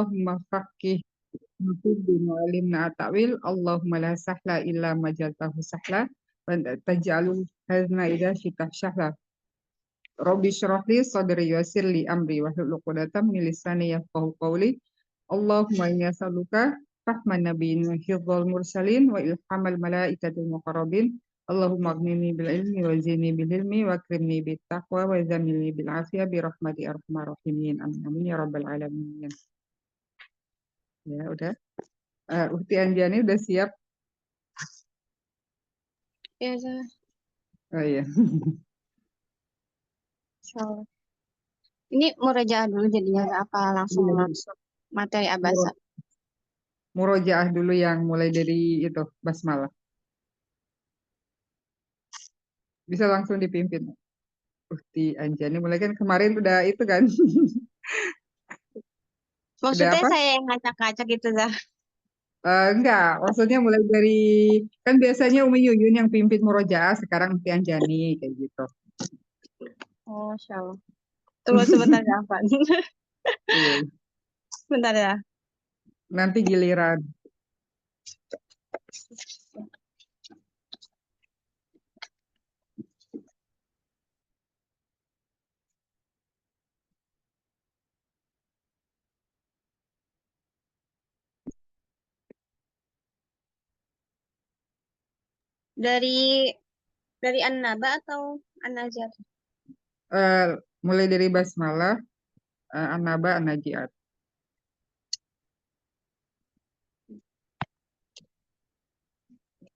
Allahumma faqih Nufiddin wa alimna at-ta'wil. Allahumma la sahla illa majaltahu sahla. Wa taj'alul hazna idha syitah syahla. Rabbi syrah li sadri yassir li amri wahlul 'uqdatam min lisani yafqahu qawli. Allahumma inni as'aluka fahman nabiyyin wa hifdzal mursalin wa ilhamal malaikatil muqarrabin. Allahumma aghnini bil ilmi wa zini bil ilmi wa akrimni bit taqwa wa zamilni bil afiyah bi rahmati arhamar rahimin. Amin amin ya rabbal alamin. Ya udah. Ukti Anjani udah siap? Ya, Zah. Oh iya. So, ini murajaah dulu jadinya nggak apa langsung Iya, masuk materi abasa. Murojaah dulu yang mulai dari itu basmalah. Bisa langsung dipimpin. Ukti Anjani mulai kan kemarin udah itu kan. Udah Maksudnya apa? saya yang ngacak-ngacak gitu, Zah. Enggak, maksudnya mulai dari kan biasanya Umi Yuyun yang pimpin murojaah, sekarang Ukti Anjani kayak gitu. Oh, syallah. Tunggu sebentar ya, Pak. Iya. Bentar ya. Nanti giliran. Dari An-Naba atau An-Naziat? Eh, Mulai dari basmalah, An-Naba, An-Najiat.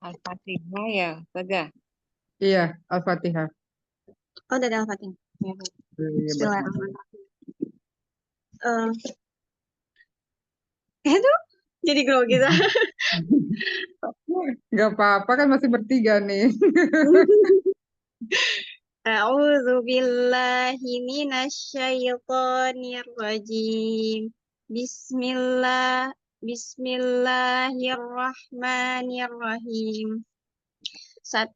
Al-Fatihah ya, Ustazah. Iya, Al-Fatihah. Oh, dari Al-Fatihah. Ya, baik. Iya, basmalah. Bismillahirrahmanirrahim. Itu jadi grogi, Zah. Nggak apa-apa kan masih bertiga nih. A'udzu billahi minasyaitonir rajim. Bismillahirrahmanirrahim. 1.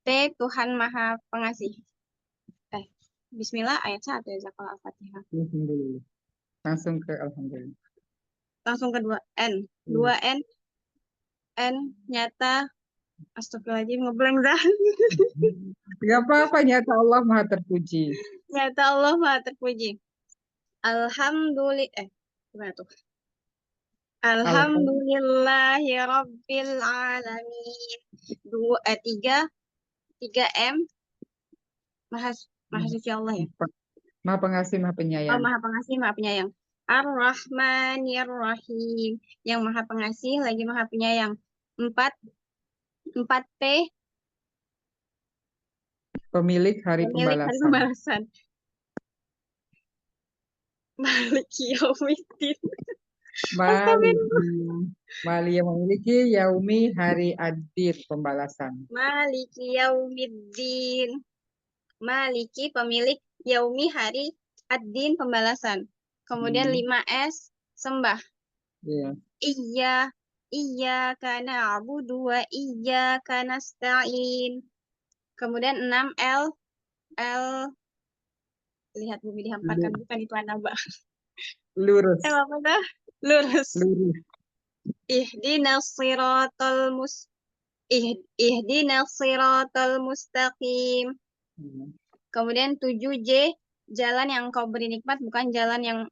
T Tuhan Maha Pengasih. Bismillah ayat 1 ya, Zakal Al-Fatihah. Alhamdulillah. Langsung ke Alhamdulillah. Langsung kedua N. 2 N. N nyata. Astagfirullahaladzim, ngeblank, Zah. Nggak apa-apa, nyata Allah Maha terpuji. Nyata Allah Maha terpuji. Alhamdulillah. Gimana tuh? Alhamdulillahi Rabbil Alamin. 3 M. Maha suci Allah ya. Maha pengasih, maha Oh, penyayang. Maha Pengasih, Maha Penyayang. Ar-Rahmanir Rahim. Yang Maha Pengasih lagi Maha Penyayang. 4 P. Pemilik hari Pemilik hari pembalasan. pembalasan. Maliki Yaumiddin. Mali yang memiliki yaumi hari adil pembalasan. Maliki Yaumiddin. Maliki pemilik yaumi hari ad-din pembalasan. Kemudian 5S sembah. Iya. Iyyaka na'budu wa iyyaka nasta'in. Kemudian 6 L lihat bumi dihamparkan, bukan itu An-Naba. Lurus. Apa dah? Lurus. Lurus. Ihdinas siratal mustaqim. Kemudian 7J, jalan yang kau beri nikmat, bukan jalan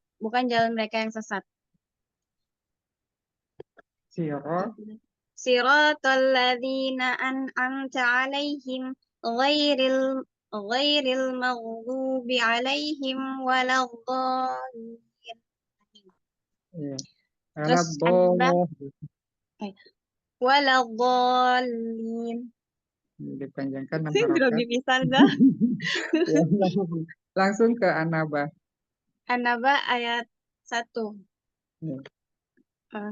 mereka yang sesat. Siratal ladzina an'amta 'alaihim ghairil maghdubi alaihim waladdallin. Terus waladdallin. Dipanjangkan Grogi pisan dah. Langsung ke An-Naba. An-Naba ayat 1. 1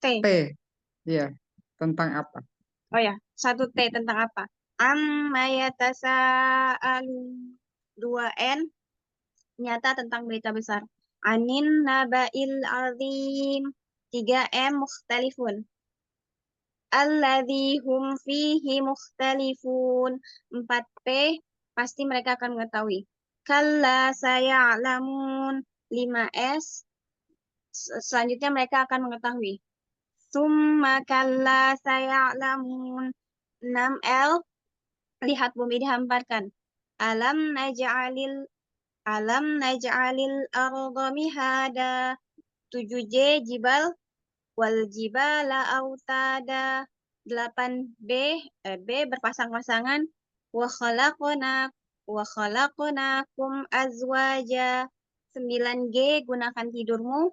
T. Iya. Tentang apa? Oh ya, 1 T tentang apa? Amma yatasaalun. 2 N nyata tentang berita besar. Anin naba'il azim. 3 M mukhtalifun. Alladzi hum fihi mukhtalifun. 4 P pasti mereka akan mengetahui. Kalla saya'lamun. 5S. Selanjutnya mereka akan mengetahui. Summa kalla saya'lamun. 6L. Lihat bumi dihamparkan. Alam naj'alil arda mihada. 7J jibal wal jibala autada. 8B B berpasang-pasangan. Wa khalaqnakum azwaja. 9G gunakan tidurmu.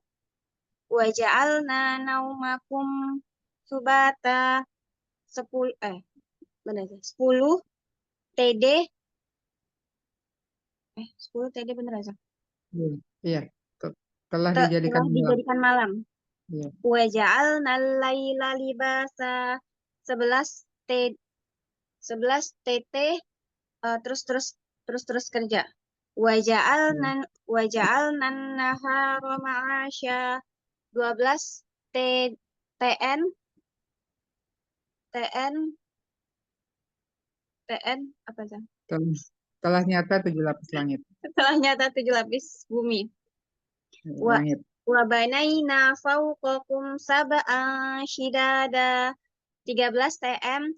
Wa ja'alna naumakum subata. 10 TD 10 TD bener aja. Iya, telah dijadikan malam. Dijadikan malam. Iya. Wa ja'alna laila libasa. 11 TT terus kerja. Wa ja'alna nahara ma'asya. 12 TN apa aja? Telah nyata 7 lapis langit. Telah nyata 7 lapis bumi. Langit. Wa banaina fawqakum sab'an shidada. 13 TM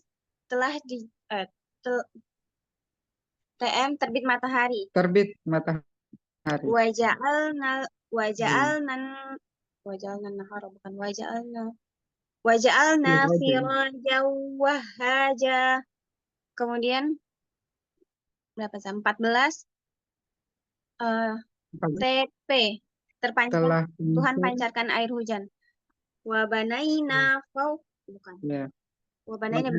TM terbit matahari. Terbit matahari. Waja'alna nahara bukan waja'alna sirajan wahhaja. Kemudian berapa jam? 14 TP terpancar. Tuhan pancarkan air hujan. Wa banaina bukan. Ya. Wa banaina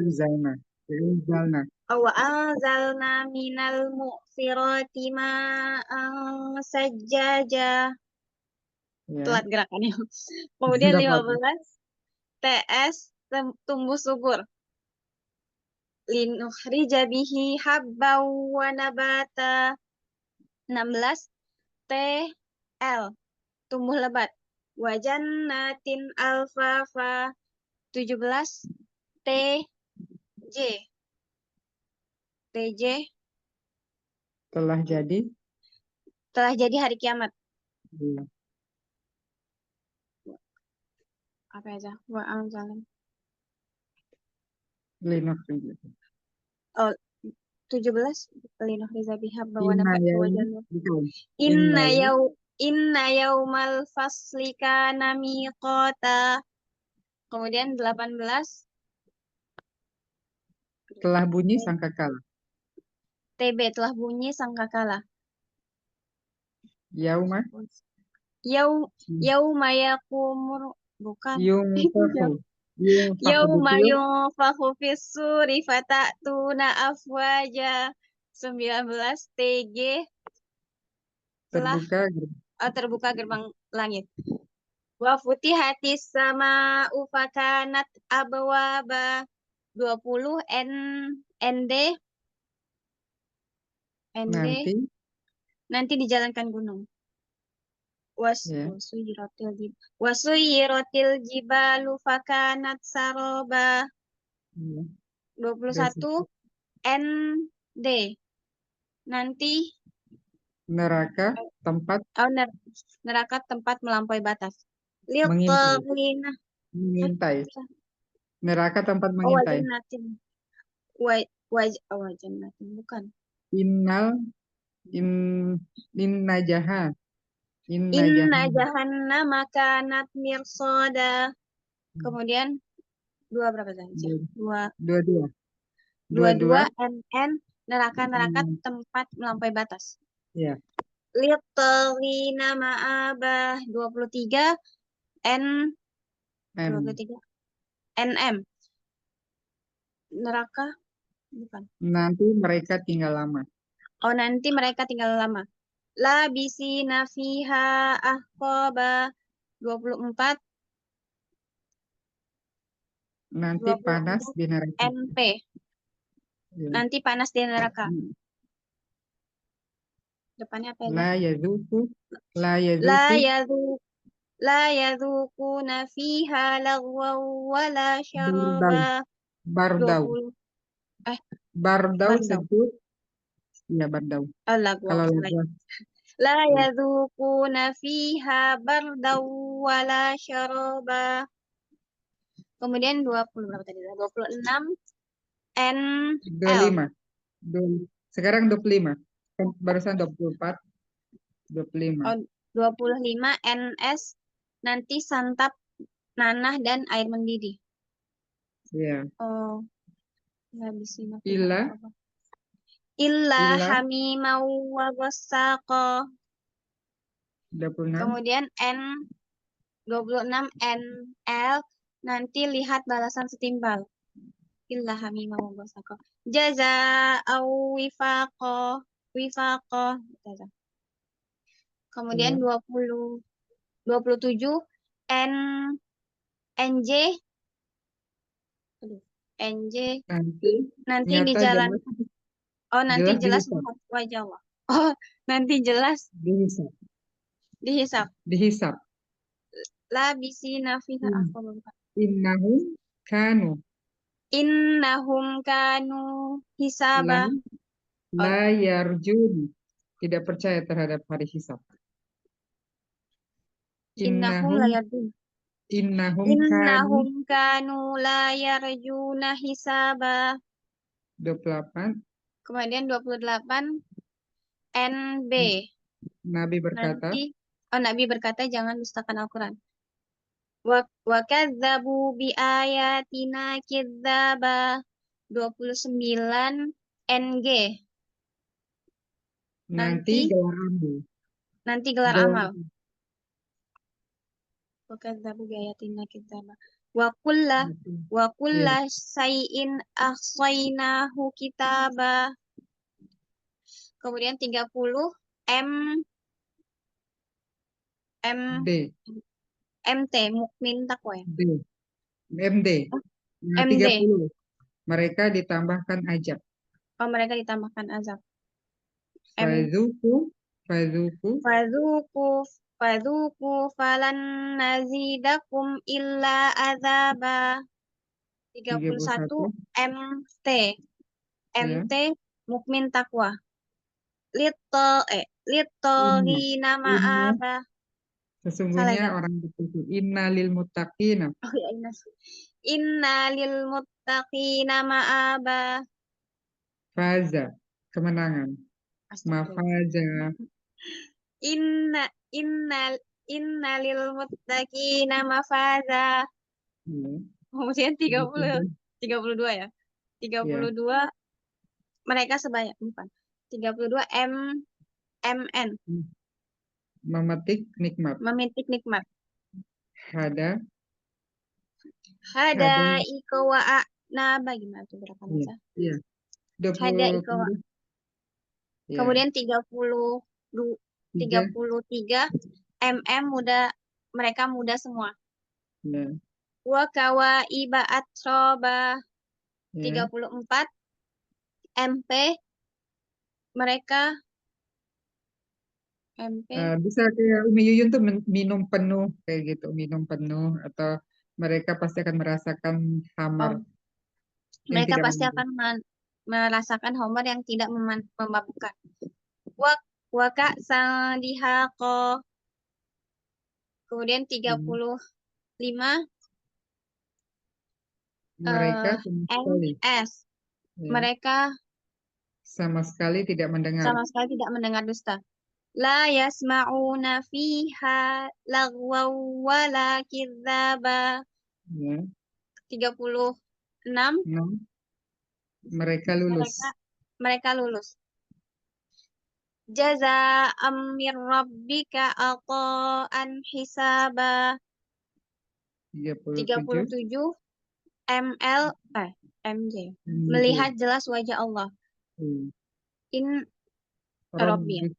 wa anzalna minal mu'sirati ma'an sajjaja. Telat gerakannya. Kemudian 15 TS tumbuh subur. Linukhrija bihi habba wa nabata. 16 TL tumbuh lebat. Wa jannatin alfafa. 17 TJ telah jadi hari kiamat. Iya. Apa aja? Wa anzalan. 17 linukhrija bihi habba wa nabata wa jannatin. Inna yaumal fasli kana miqata. Kemudian 18 telah bunyi sangkakala. TB telah bunyi sangkakala. Yauma yakumur bukan. Yauma yunfakhu fis-suri fatatuna afwaja. 19 TG telah terbuka gerbang langit. Wa futihatis sama'u fakanat abwaba. 20 ND nanti dijalankan gunung. Wasuyiratil jibalu fakanat saroba. 21 ND nanti neraka tempat melampaui batas. Mengintai. Neraka tempat mengintai. Jannatin bukan. Inna jahannama kanat mirsada. Kemudian 2 berapa saja? 22 NN neraka tempat melampaui batas. Iya. Littagina ma'abah. 23 NM neraka bukan. Nanti mereka tinggal lama. Nanti mereka tinggal lama. Labisina fiha ahqaba. 24 nanti panas di neraka. NP nanti panas di neraka. Depannya apa ya? La yadhuquna fiha lagwaw wala syaraba. Bardau sejuk Ya bardau. Lagwa. Kalau lagwa, La ya. yadhuquna fiha bardaw wala syaraba. Kemudian 20 berapa tadi? 26 NL. 25. Sekarang 25. Kan barusan 24, 25. Oh, 25 NS nanti santap nanah dan air mendidih. Ya. Oh, ngabisin aku Ila, apa? Illa ila hamimau wa ghassaqa. 26. Kemudian N 26 NL nanti lihat balasan setimpal. Illa hamimau wa ghassaqa. Jaza'au wifaqo. Kemudian Ya. 27 N NJ aduh, NJ Nanti nanti di nyata jalan. jelas, Oh, nanti jelas jelas dihisap. melihat wajah Allah. Oh, nanti jelas Dihisap. dihisap. Dihisap. Labisina fiha In, aku lupa. innahum kanu Innahum kanu hisaba. la Oh, la yarjun. Tidak percaya terhadap hari hisap. innahum la Innahum yarjun. innahum kanu Innahum kanu la yarjuna hisaba. 28. Kemudian 28 NB. Nabi berkata, Nanti Nabi berkata jangan dustakan Al-Quran. Wa kadzabu bi ayatina kidzaba. 29 NG. nanti Nanti gelar ambil. gelar Gelar amal. Wa kadzabu bi ayatina kidzaba. Wa ya, kulla syai'in ahsainahu kitaba. Kemudian 30 M D, MT mukmin takwa ya. D, MD. Nah, MD. 30. Mereka ditambahkan ajab. Oh, mereka ditambahkan azab. M Fadzuku, fadzuku, Fadzuku fadzuku falan nazidakum illa azaba. 31 31. MT. Ya, MT mukmin takwa. inna, Litogina inna, ma'aba. Salah sesungguhnya kan? orang berkata, inna lil muttaqina, Oh ya, inna lil muttaqina ma'aba. faza, kemenangan. Astagfirullah. Mafaza, Inna inna inna lil muttaqina mafaza. ya, Kemudian 32. 32 ya. Ya, 32 mereka sebanyak 4. 32 MN memetik nikmat. memetik nikmat. Hada, Hada hada, iko wa a'naba gimana tuh berapa ya, masa? ya. Hada 20, iko wa. ya, Kemudian 3, 33 muda mereka muda semua. ya, Wa kawaiba atroba. ya. 34 MP mereka MP Bisa kayak Umi Yuyun tuh minum penuh kayak gitu, minum penuh atau mereka pasti akan merasakan hamar oh yang mereka tidak pasti memabuk. akan merasakan homer yang tidak memabukkan. Waka sandihako. Kemudian 35 Mereka sama sekali, NS. ya, Mereka sama sekali tidak mendengar. sama sekali tidak mendengar dusta. La yasma'una fiha lagwaw wala kidzaba. Ya. 36 Nah, mereka lulus. mereka lulus. Jazaa'am mir rabbika ata'an hisaba. 37. 37 ML MJ. MJ. Melihat jelas wajah Allah. Hmm. In Rabbi. Rabbi,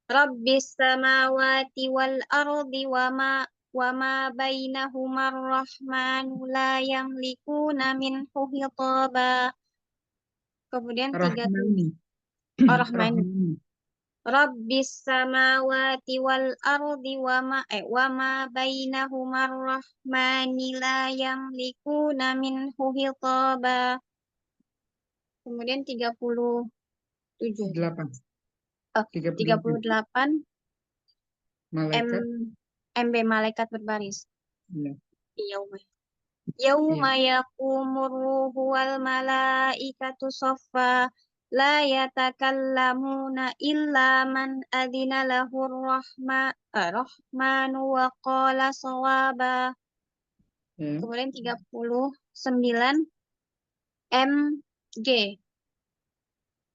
Rabbis samawati wal ardi wa ma bainahuma rahmanu la yamlikuna minhu hitaba. Kemudian 37 Rahmani. Rahmani. Rahmani. Rabbis samawati wal ardi wa ma bainahuma rahmani la yamlikuna minhu hitaba. Kemudian 38 7. 8. Oh, 38. 38 Malaikat. MB malaikat berbaris. Ya. Yauma. Iya. Yauma yaqumur ruhu wal malaikatu saffa la yatakallamuna illa man adzina lahur rahmanu wa qala shawaba. Ya. Kemudian 39 MG.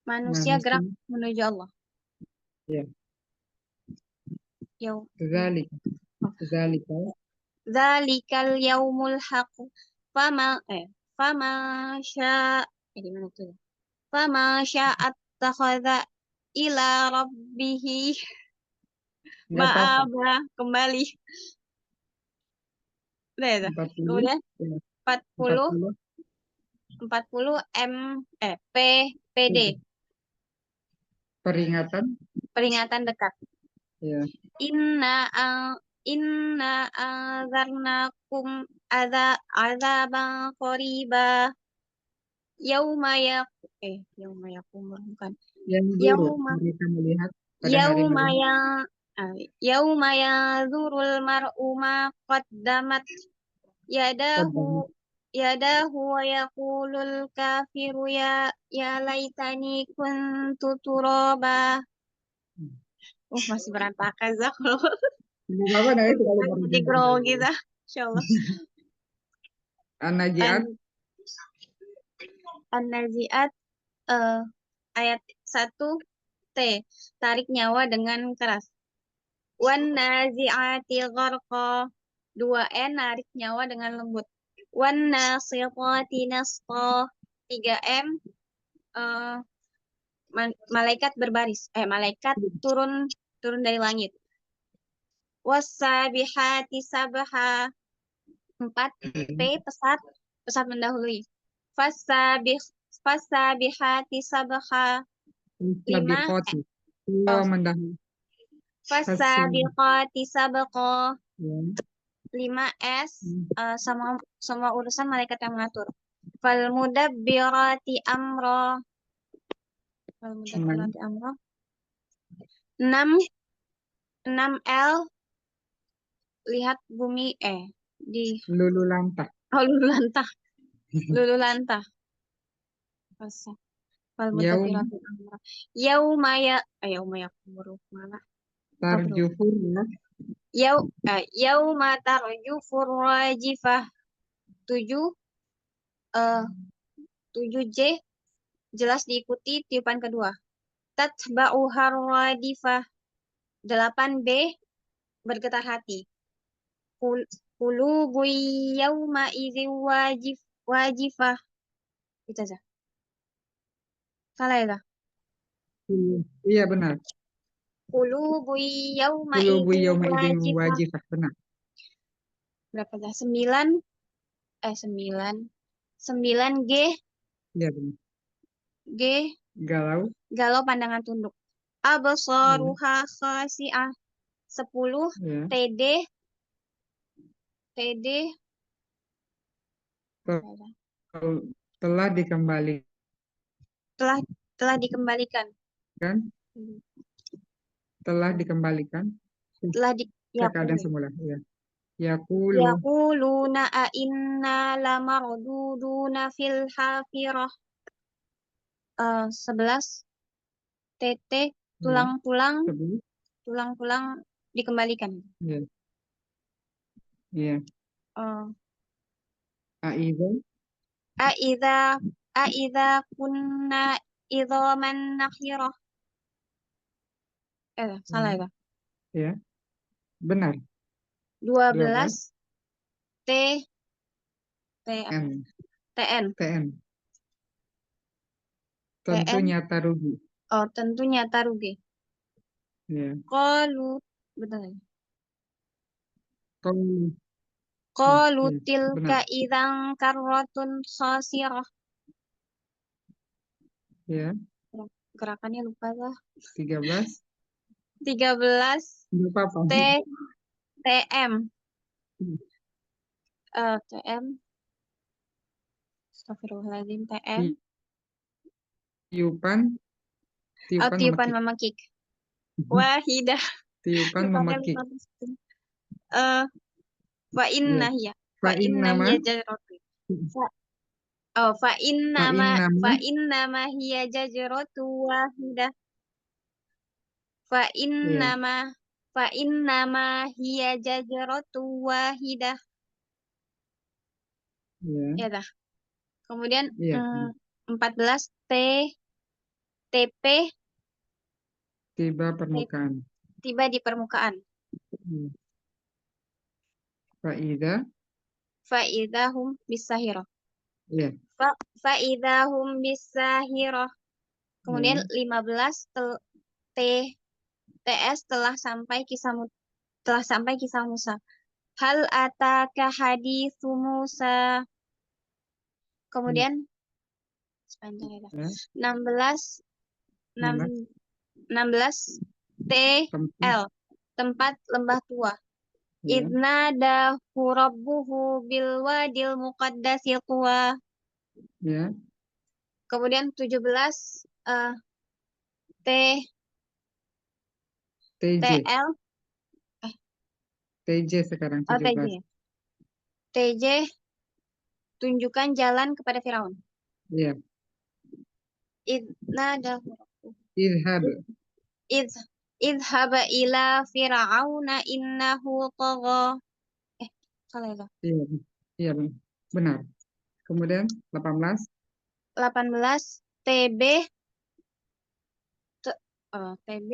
Manusia gerak menuju Allah. Ya. Yaum. Zalika. Zalika. Dzalikal yaumul haq. Fama gimana tuh? Fama sya'at takhadha ila rabbihi Nggak apa-apa. ma'aba. Kembali. Udah ya, Zah? 40. Kemudian Ya. 40 40. PD. Peringatan. Dekat. Ya. Inna anzarnakum adzaban qariba yauma yakumur bukan Yang buruk. yauma Mereka melihat pada hari yauma melihat. ya yauma yanzurul mar'u ma qaddamat yadahu wa yaqulul kafiru ya laitani kuntu turaba. Masih berantakan Zah kalau Nggak apa-apa, nah itu kalau jadi grogi Zah. Insyaallah. An-Najiat. An-Nazi'at ayat 1 T. Tarik nyawa dengan keras. Wan nazi'ati gharqa. 2N narik nyawa dengan lembut. Wan nasithati nasqa. 3M malaikat berbaris. Malaikat turun dari langit. Wassabihati sabha. 4P pesat mendahului. Fassabihati sabha. 5 Sabiqati. Mendahului. Fasabiqati sabqa. Ya. 5S semua urusan malaikat yang mengatur. Fal mudabbirati amra. 6L lihat bumi di Lulu lantah. lulu lantah. Fal mudabbirati amra. Yauma yakumuru malah. Tarjufur ya. Yauma tarjufur rajifah. 7J jelas diikuti tiupan kedua. Tatba'uhar radifah. 8B bergetar hati. Qulubu yauma idzin wajifah. Itu aja. Salah ya? Iya benar. Qulubu yauma Qulubu idzin yawma idzin wajifah. wajifah, benar. Berapa aja? 9G. Iya benar. G Galau. Pandangan tunduk. Absaruha khasi'ah. 10 Ya. TD Telah dikembalikan. telah dikembalikan. Telah dikembalikan. Ke keadaan semula. Ya. Yaquluna a inna lamarduduna fil hafirah. 11 TT tulang-tulang dikembalikan. Iya. Iya. Aidza kunna idzaman nakhirah. Salah ya? Ya. Benar. 12 TN. Tentunya tarugi. Tentunya tarugi. Ya. Qalu tilka idzan karratun khasirah. Ya. Gerakannya lupa lah. 13 TM. TM. Astagfirullahaladzim. TM. Tiupan Tiupan tiupan memekik. memekik. Wahidah. Tiupan Tiupannya memekik. 15. Fa Ya. inna hiya. Fa Fa inna innama hiya jajaratu. Fa- Oh, fa innama innama hiya jajaratu wahidah. Fa ya. innama hiya jajaratu wahidah. Ya. Ya dah. Kemudian Iya. 14 TP Tiba permukaan. tiba di permukaan. Hmm. Faida. Faidahum bisahirah. Iya. Faidahum bisahirah. Kemudian 15 TS telah sampai kisah Musa. Hal ataka haditsu Musa. Kemudian sebentar ya. Ya. 16 16. 16 TL tempat lembah tua. Ya. Idnadahu rabbuhu bil wadil muqaddasi tuwa. Ya. Kemudian 17 TJ. TL TJ sekarang TJ 17. TJ tunjukkan jalan kepada Firaun. Iya. Idnadahu Idhab. idhaba ila fir'auna innahu tagha. Salah itu. Iya. Iya benar. Kemudian 18. 18 TB TB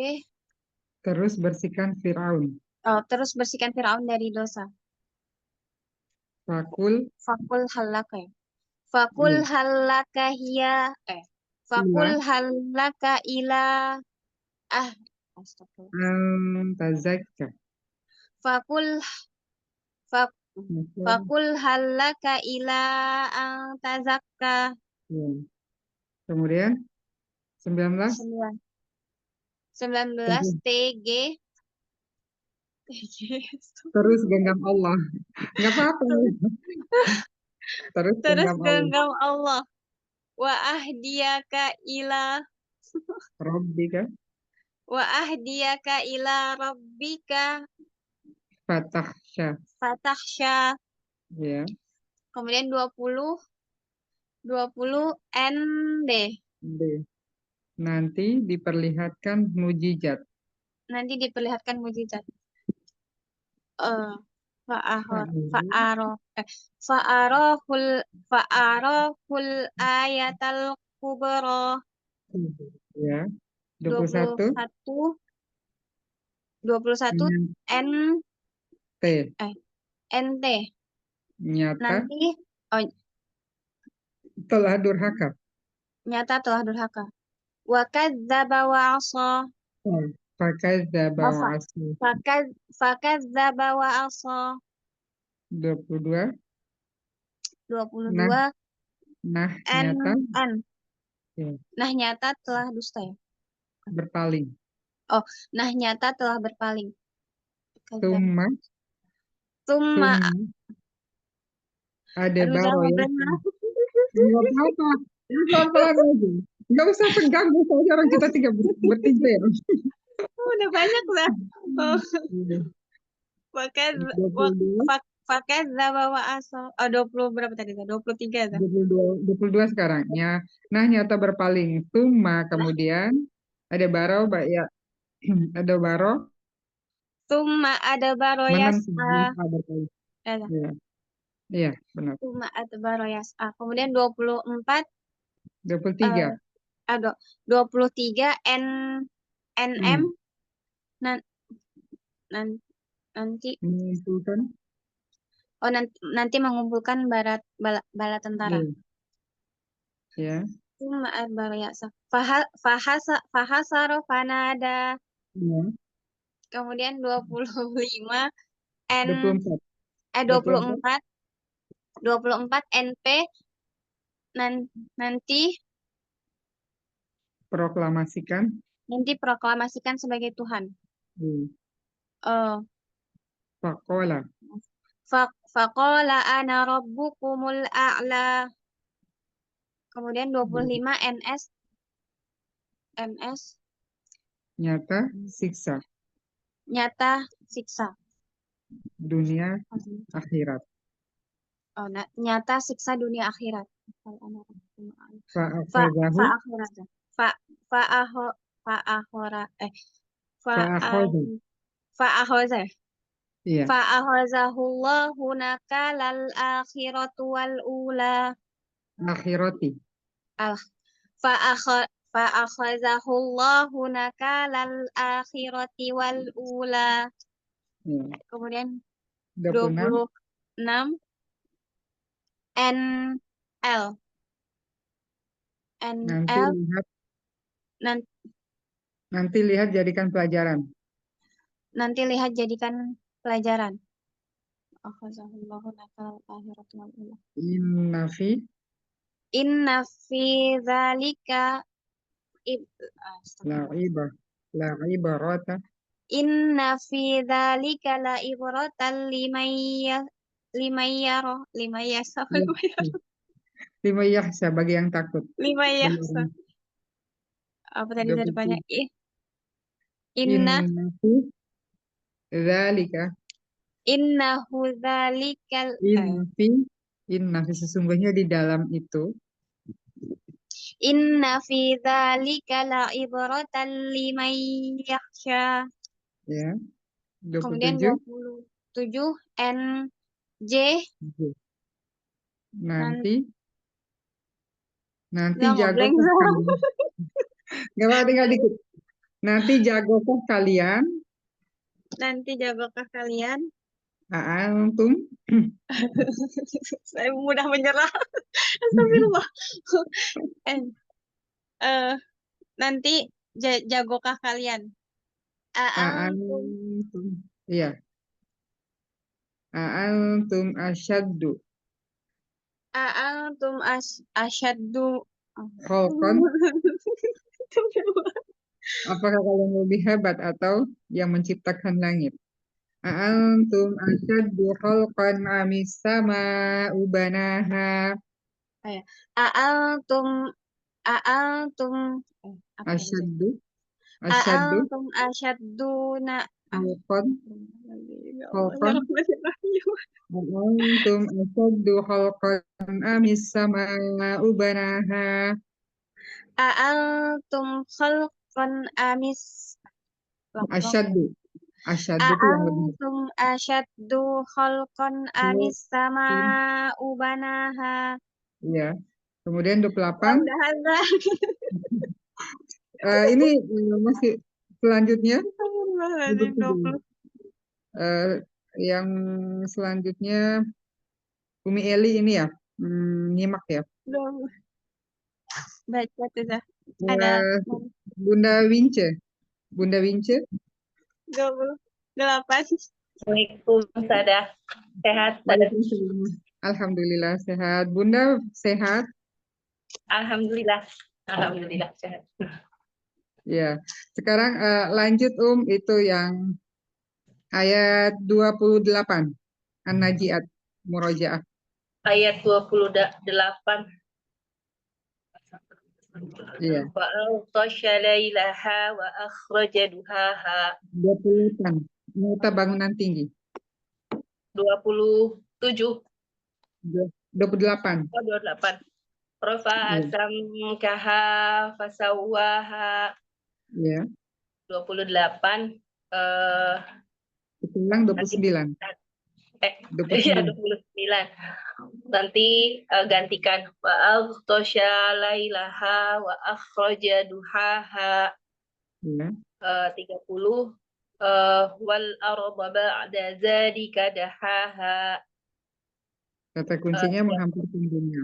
Terus bersihkan Firaun. terus bersihkan Firaun dari dosa. Fakul. Fakul halaka. Fakul Iya. halaka hiya Fakul Ila halaka ila astagfirullah. tazakka. Fakul fak, Maka, Fakul halaka ila tazakka. ya. Kemudian 19. 19 TG Terus genggam Allah. Nggak apa-apa. Terus terus genggam Allah. genggam Allah. Wa ahdiyaka ila Rabbika rabbika fatahsya. fatahsya. Ya. Kemudian 20 ND. B. Nanti diperlihatkan mujizat. Nanti diperlihatkan mujizat. Fa'arahul ayatal kubra. Ya. 21. 21 T. NT. Nyata Nanti telah durhaka. nyata telah durhaka. Wa kadzdzaba wa 'asa. Pakai zabawasi. Fakadzdzaba wa 'asa. 22. 22 Nah nyata Ya. Nah nyata telah dusta ya. berpaling. Nah nyata telah berpaling. Tumma ada Aduh, baro jangan ya. benar. Nggak apa-apa. Pelan-pelan aja. Nggak usah tegang. Soalnya orang kita bertiga ya. Udah banyak lah. Fakadzdzaba wa 'asa. 20 berapa tadi? 23 tuh. 22 sekarang. Ya. Nah nyata berpaling. Tumma kemudian ada baro ya. Ada baro Tumma adbaro yas'a. berpaling. Iya. Iya, benar. Tumma adbaro yas'a. Kemudian 24 23. ada 23 NM nanti Mengumpulkan. nanti mengumpulkan bala tentara. Ya. Tumma adbaro yas'a. Fahasaro fanada. Ya. Kemudian 25 24. 24 NP nanti proklamasikan sebagai Tuhan. Faqala. Faqala ana rabbukumul a'la. Kemudian 25 NS Nyata siksa Nyata siksa. dunia akhirat. Oh, nyata siksa dunia akhirat. Fa'akhozahu Fa'akhoza. iya Fa'akhozahullahu nakalal akhiratu wal ula. akhirati Fa'akhozahullahu nakalal akhirati wal ula. ya. Kemudian 26 26 NL. nanti NL nanti lihat jadikan pelajaran. nanti lihat jadikan pelajaran. Akhazahullahu nakalal akhirati wal ula. Inna fi dzalika la'ibarata Inna fi dzalika la ibratan lima yahsa bagi yang takut. limayahsa. Apa tadi 27. depannya? Inna Innahu dzalika innahu dzalikal inna fi sesungguhnya di dalam itu Inna fi dzalika la ibratan liman yakhsha. ya. Kemudian 27 NJ nanti nggak mau jagokah blank semua. kalian. Nggak apa tinggal dikit. Nanti jagokah kalian Nanti jagokah kalian? antum Saya mudah menyerah. Astagfirullah. Nanti jagokah kalian? Aantum antum iya antum asyaddu Aantum asyaddu khalqan apakah kalian lebih hebat atau yang menciptakan langit? Antum asyaddu khalqan amis sama'u banaha Aantum apa tadi? asyaddu Aantum asyadduna khalqan Ya khalqan antum asyaddu khalqan amis sama'u banaha Aantum khalqan amis asyaddu itu yang lebih Aantum asyaddu khalqan amis sama ubanaha. iya. Kemudian 28 Mudah-mudahan ini masih selanjutnya 20. yang selanjutnya Umi Eli ini ya nyimak ya. Baca tuh dah. Ada Bunda Wince 28. Assalamualaikum, Sadah. Sehat, Sadah. Waalaikumsalam. Alhamdulillah sehat. Bunda sehat? Alhamdulillah. Alhamdulillah sehat. Ya. Sekarang lanjut itu yang ayat 28 An-Najiat Murojaah. Ayat 28. Iya. Wa aghtasha lailaha wa akhraja duhaha. 28. Nota bangunan tinggi. 27. 28. Oh, 28. Rafa'a samkaha fasawwaha. Ya. 28. Ulang 29. Iya 29. Nanti gantikan wa aghtasha lailaha wa akhraja duhaha. Ya. 30 wal arda ba'da dzalika dahaha. Kata kuncinya menghampirkan dunia.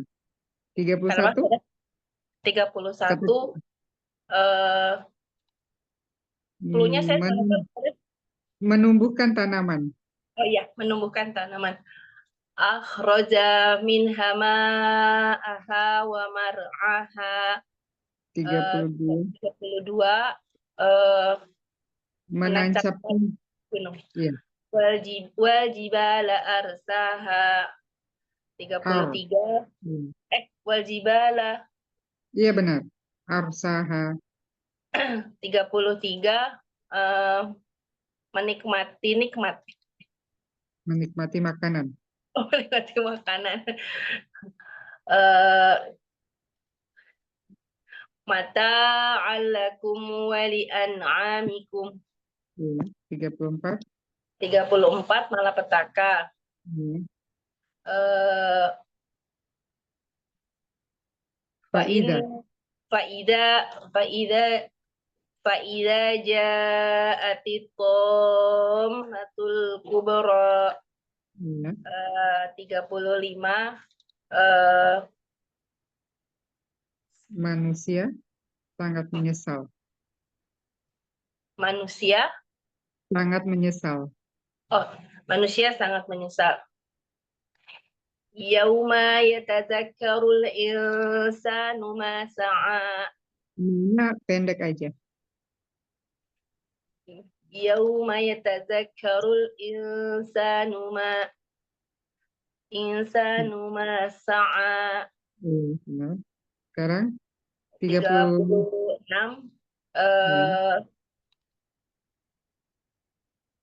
31. 31 cluenya saya menumbuhkan tanaman. Oh iya, menumbuhkan tanaman. Akhraja minha ma'aha wa mar'aha. 32 menancapkan gunung. Iya. Wajibala arsaha. 33 wajibala. Iya benar. Arsaha. 33 nikmat. Menikmati makanan. Oh, menikmati makanan. Eh, mata'alakum wa li'an'amikum. Ya. 34. 34 malapetaka. Ya. Eh, Faida. Fa'idha ja'atit thammatul kubra. Ya. 35 Manusia sangat menyesal. manusia Sangat menyesal. manusia sangat menyesal. Yauma yatadzakkarul insanu ma sa'a. Ini pendek aja. Yauma yatadzakkarul insanu ma sa'a. Benar. Sekarang 36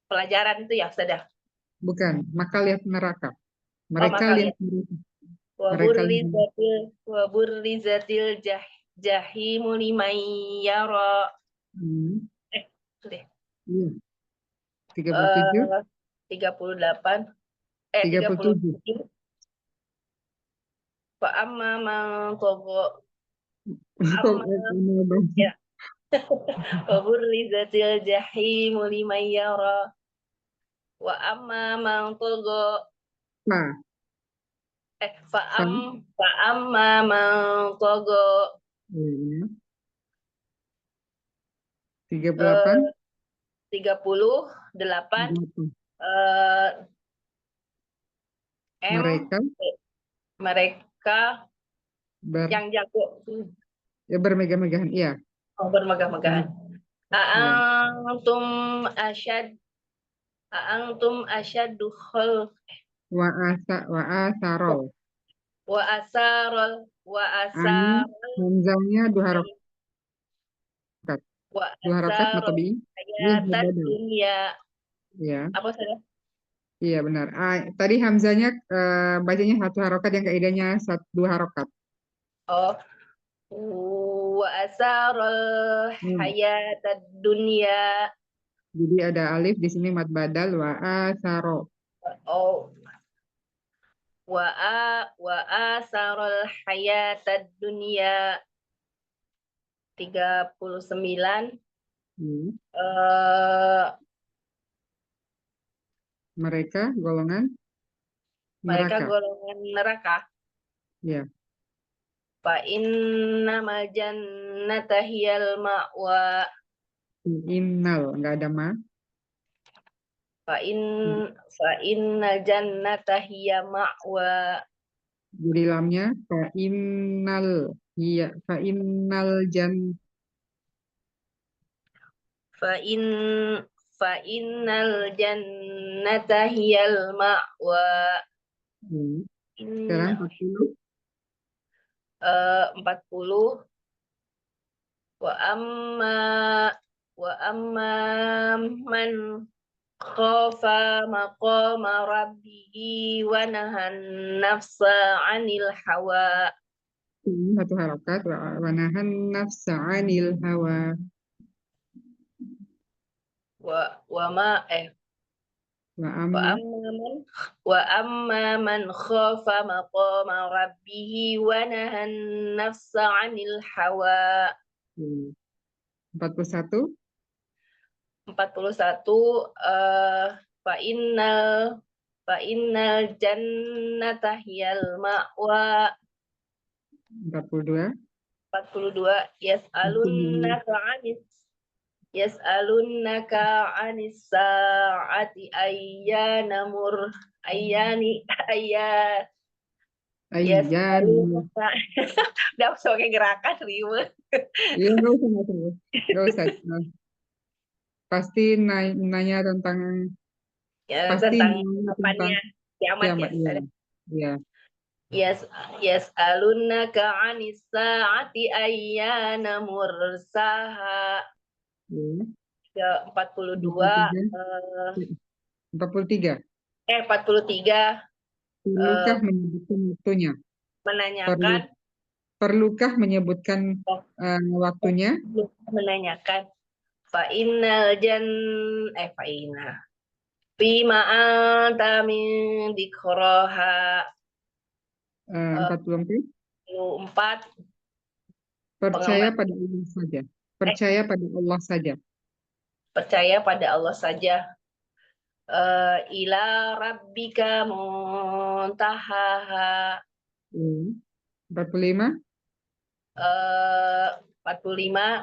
pelajaran itu ya sudah. bukan, maka lihat neraka. Mereka Maka lihat lihat. neraka. Mereka lihat. Waburrizatil jahimu liman yara. Sudah. Iya. 37. 38 37. Fa amma man tagha. Kok ini baca? Ya. Waburrizatil jahimu liman yara. Wa amma man tagha. Nah, Fa amma man tagha. iya. 38. 38 mereka yang jago bermegah-megahan, iya. bermegah-megahan. A'antum asyaddu khalq Wa asarol. wa asarul Hamzahnya 2 harokat. wa 2 harokat asarul matabi. hayatad dunya. Iya. Apa saja? Iya benar. Tadi hamzahnya bacanya 1 harokat, yang kaidahnya 2 harokat. Oh, wa asarul hayatad dunya. Jadi ada alif di sini mad badal wa asaro. Oh, wa asarul hayatad dunya. 39 mereka golongan mereka neraka. golongan neraka. Ya. Fa innamal jannata hiyal ma'wa. Innal enggak ada ma. Fa innal jannata hiya ma'wa. Jadi lamnya fa innal jan. Fa innal jannata hiyal ma'wa. Sekarang 40. 40 wa amma man khafa maqama rabbihi wa nahan nafsa 'anil hawa. 1 harokat wa nahan nafsa 'anil hawa. Wa amma man khafa maqama rabbihi wa nahan nafsa 'anil hawa. 41 fa innal jannata hiyal ma'wa. 42 yas'alunaka 'anis sa'ati ayyana ayyan. Udah sebagai gerakan ribet. Iya, nggak usah. Pasti nanya tentang Tentang nanya kapannya kiamat ya. Iya. Yas'alunaka 'anis sa'ati ayyana mursaha. Ya. 42 43. 43 Perlukah menyebutkan waktunya? menanyakan Perlukah menyebutkan waktunya? menanyakan fa'inna Bima anta min dikroha 44. 4 Percaya pengembangan pada Allah saja. Percaya pada Allah saja. percaya pada Allah saja. Ila rabbika muntahaha. 45. 45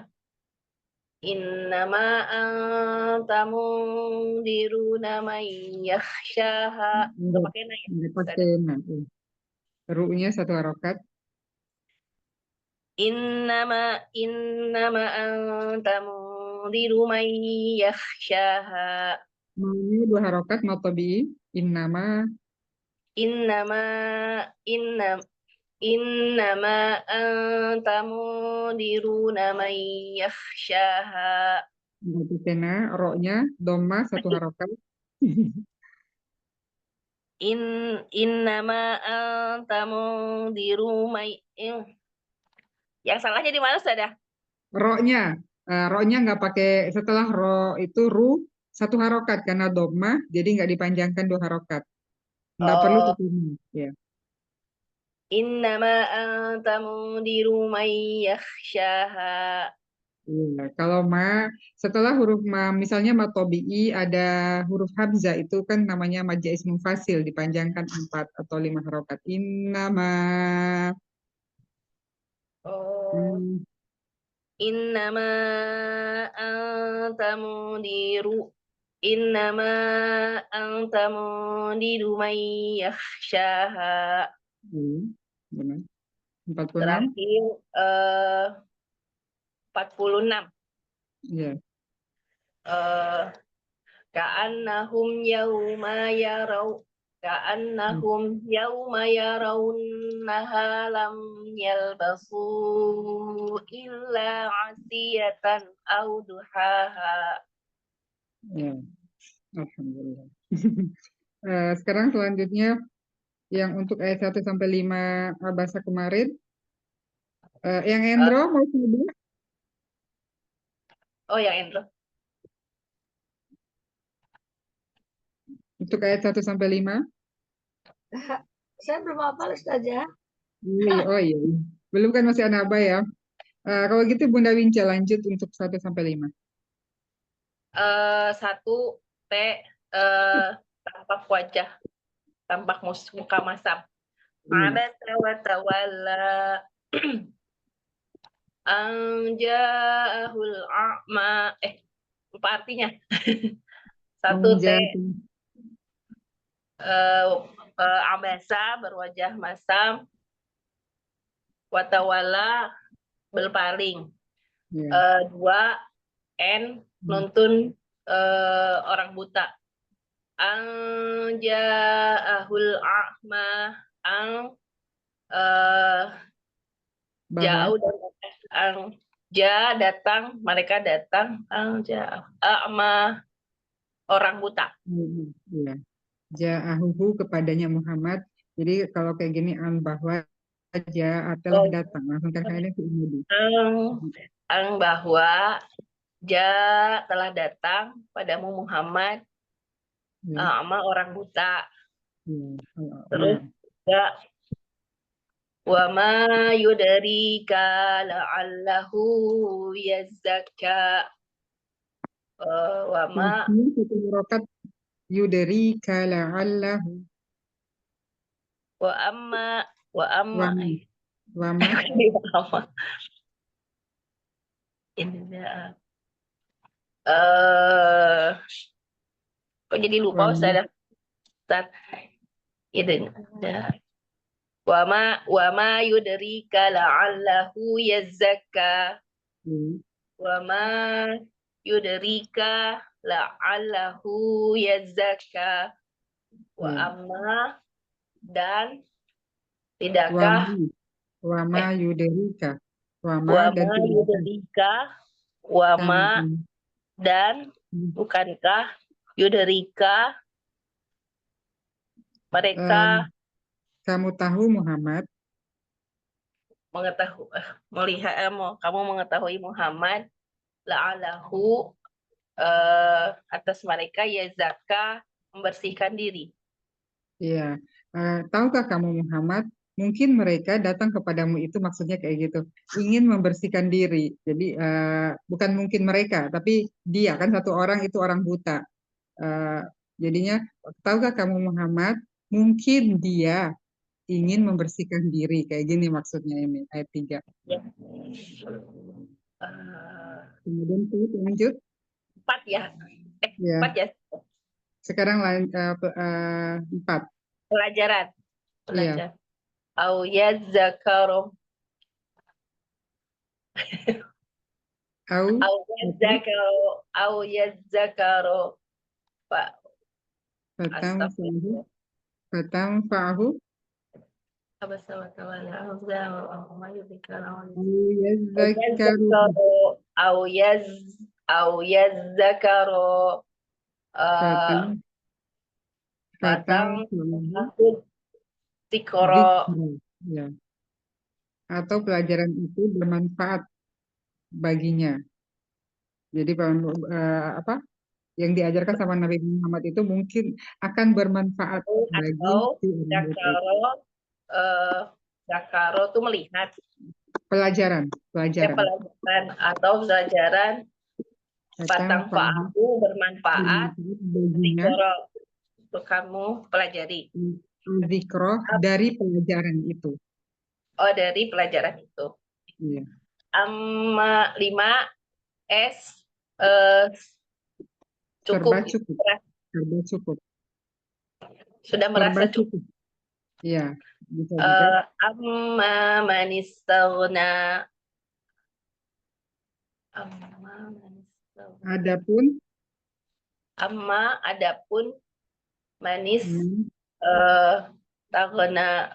Innama anta mundiruna man yakhshaha. Nggak pakai na ya? Nggak pakai na. Ru-nya 1 harokat. Innama anta mundiru man yakhshaha. Maunya 2 harokat matobi. Innama. Innama anta mundiruna man yakhshaha. Nggak pakai na. Ro-nya doma 1 harokat. Innama anta mundiru man. Yang salahnya di mana sudah? Ro-nya nggak pakai, setelah ro itu ru 1 harokat karena doma, jadi nggak dipanjangkan 2 harokat. Nggak perlu Oh, pakai na. Ya. innama anta mundiru man yakhshaha. Iya, kalau setelah huruf misalnya matobi'i ada huruf hamzah itu kan namanya maja ismu fasil dipanjangkan 4 atau 5 harokat. Innama. Oh, Hmm, innama anta mundiru. Innama anta mundiru man yakhshaha. benar. 46. Terakhir 46. Iya. Ka'annahum yauma yarau Ka'annahum yauma yarawunnaha lam yalbasu illa 'asiyatan aw duhaha. Ya, alhamdulillah. Sekarang selanjutnya yang untuk ayat 1 sampai 5 bahasa kemarin. Yang Endro mau coba? Oh, yang Endro. Untuk ayat 1 sampai 5. Saya belum hafal Ustazah. Oh iya. Belum kan masih anaba ya. Kalau gitu Bunda Winca lanjut untuk 1 sampai 5. 1 T tampak wajah, tampak muka masam. Abasa wa tawalla anja'ahul a'ma. Lupa artinya. 1 T abasa berwajah masam, watawala berpaling. 2 N nuntun orang buta. Anja'ahul a'ma. Jauh dan datang, mereka datang. A'ma orang buta. Iya. Ja'ahuhu kepadanya Muhammad. Jadi kalau kayak gini bahwa telah datang. Langsung terkait fi'il. Bahwa telah datang padamu Muhammad sama orang buta. Terus juga wa ma yudrika la'allahu yazakka. Wa ma yudrika la'allahu. wa amma kok jadi lupa Ustaz? Wa ma yudrika la'allahu yazakka. Wa ma yudrika la'allahu yazakka. Wa amma dan Tidakkah Wama yuderika. Wama dan wama tidakkah. yudrika wama Kamu- dan bukankah yudrika mereka kamu tahu Muhammad mengetahui kamu mengetahui Muhammad la'alahu atas mereka ya zakah membersihkan diri. ya tahukah kamu Muhammad mungkin mereka datang kepadamu itu maksudnya kayak gitu ingin membersihkan diri jadi bukan mungkin mereka tapi dia kan satu orang itu orang buta. Jadinya tahukah kamu Muhammad mungkin dia ingin membersihkan diri kayak gini maksudnya ini ayat 3. Ya. Kemudian lanjut 4 ya. ya 4 ya. sekarang 4 Pelajaran. Iya. Au yazakaru au au yazakaru Pak. fatamfahu fatamfahu Apa sama kawan au yazakaru yazakaru fatam batang fatamfahu tikoro ya atau pelajaran itu bermanfaat baginya. Jadi apa yang diajarkan sama Nabi Muhammad itu mungkin akan bermanfaat bagi atau si orang buta itu. zakaro itu melihat Pelajaran pelajaran atau pelajaran batang fatamfahu fa'ahu bermanfaat baginya tikoro untuk kamu pelajari. zikroh dari pelajaran itu. Oh, dari pelajaran itu. Iya. 5 S Serba cukup. cukup. Sudah merasa Serba cukup. Iya, bisa juga. Amma manistaghna. Adapun manis taghna.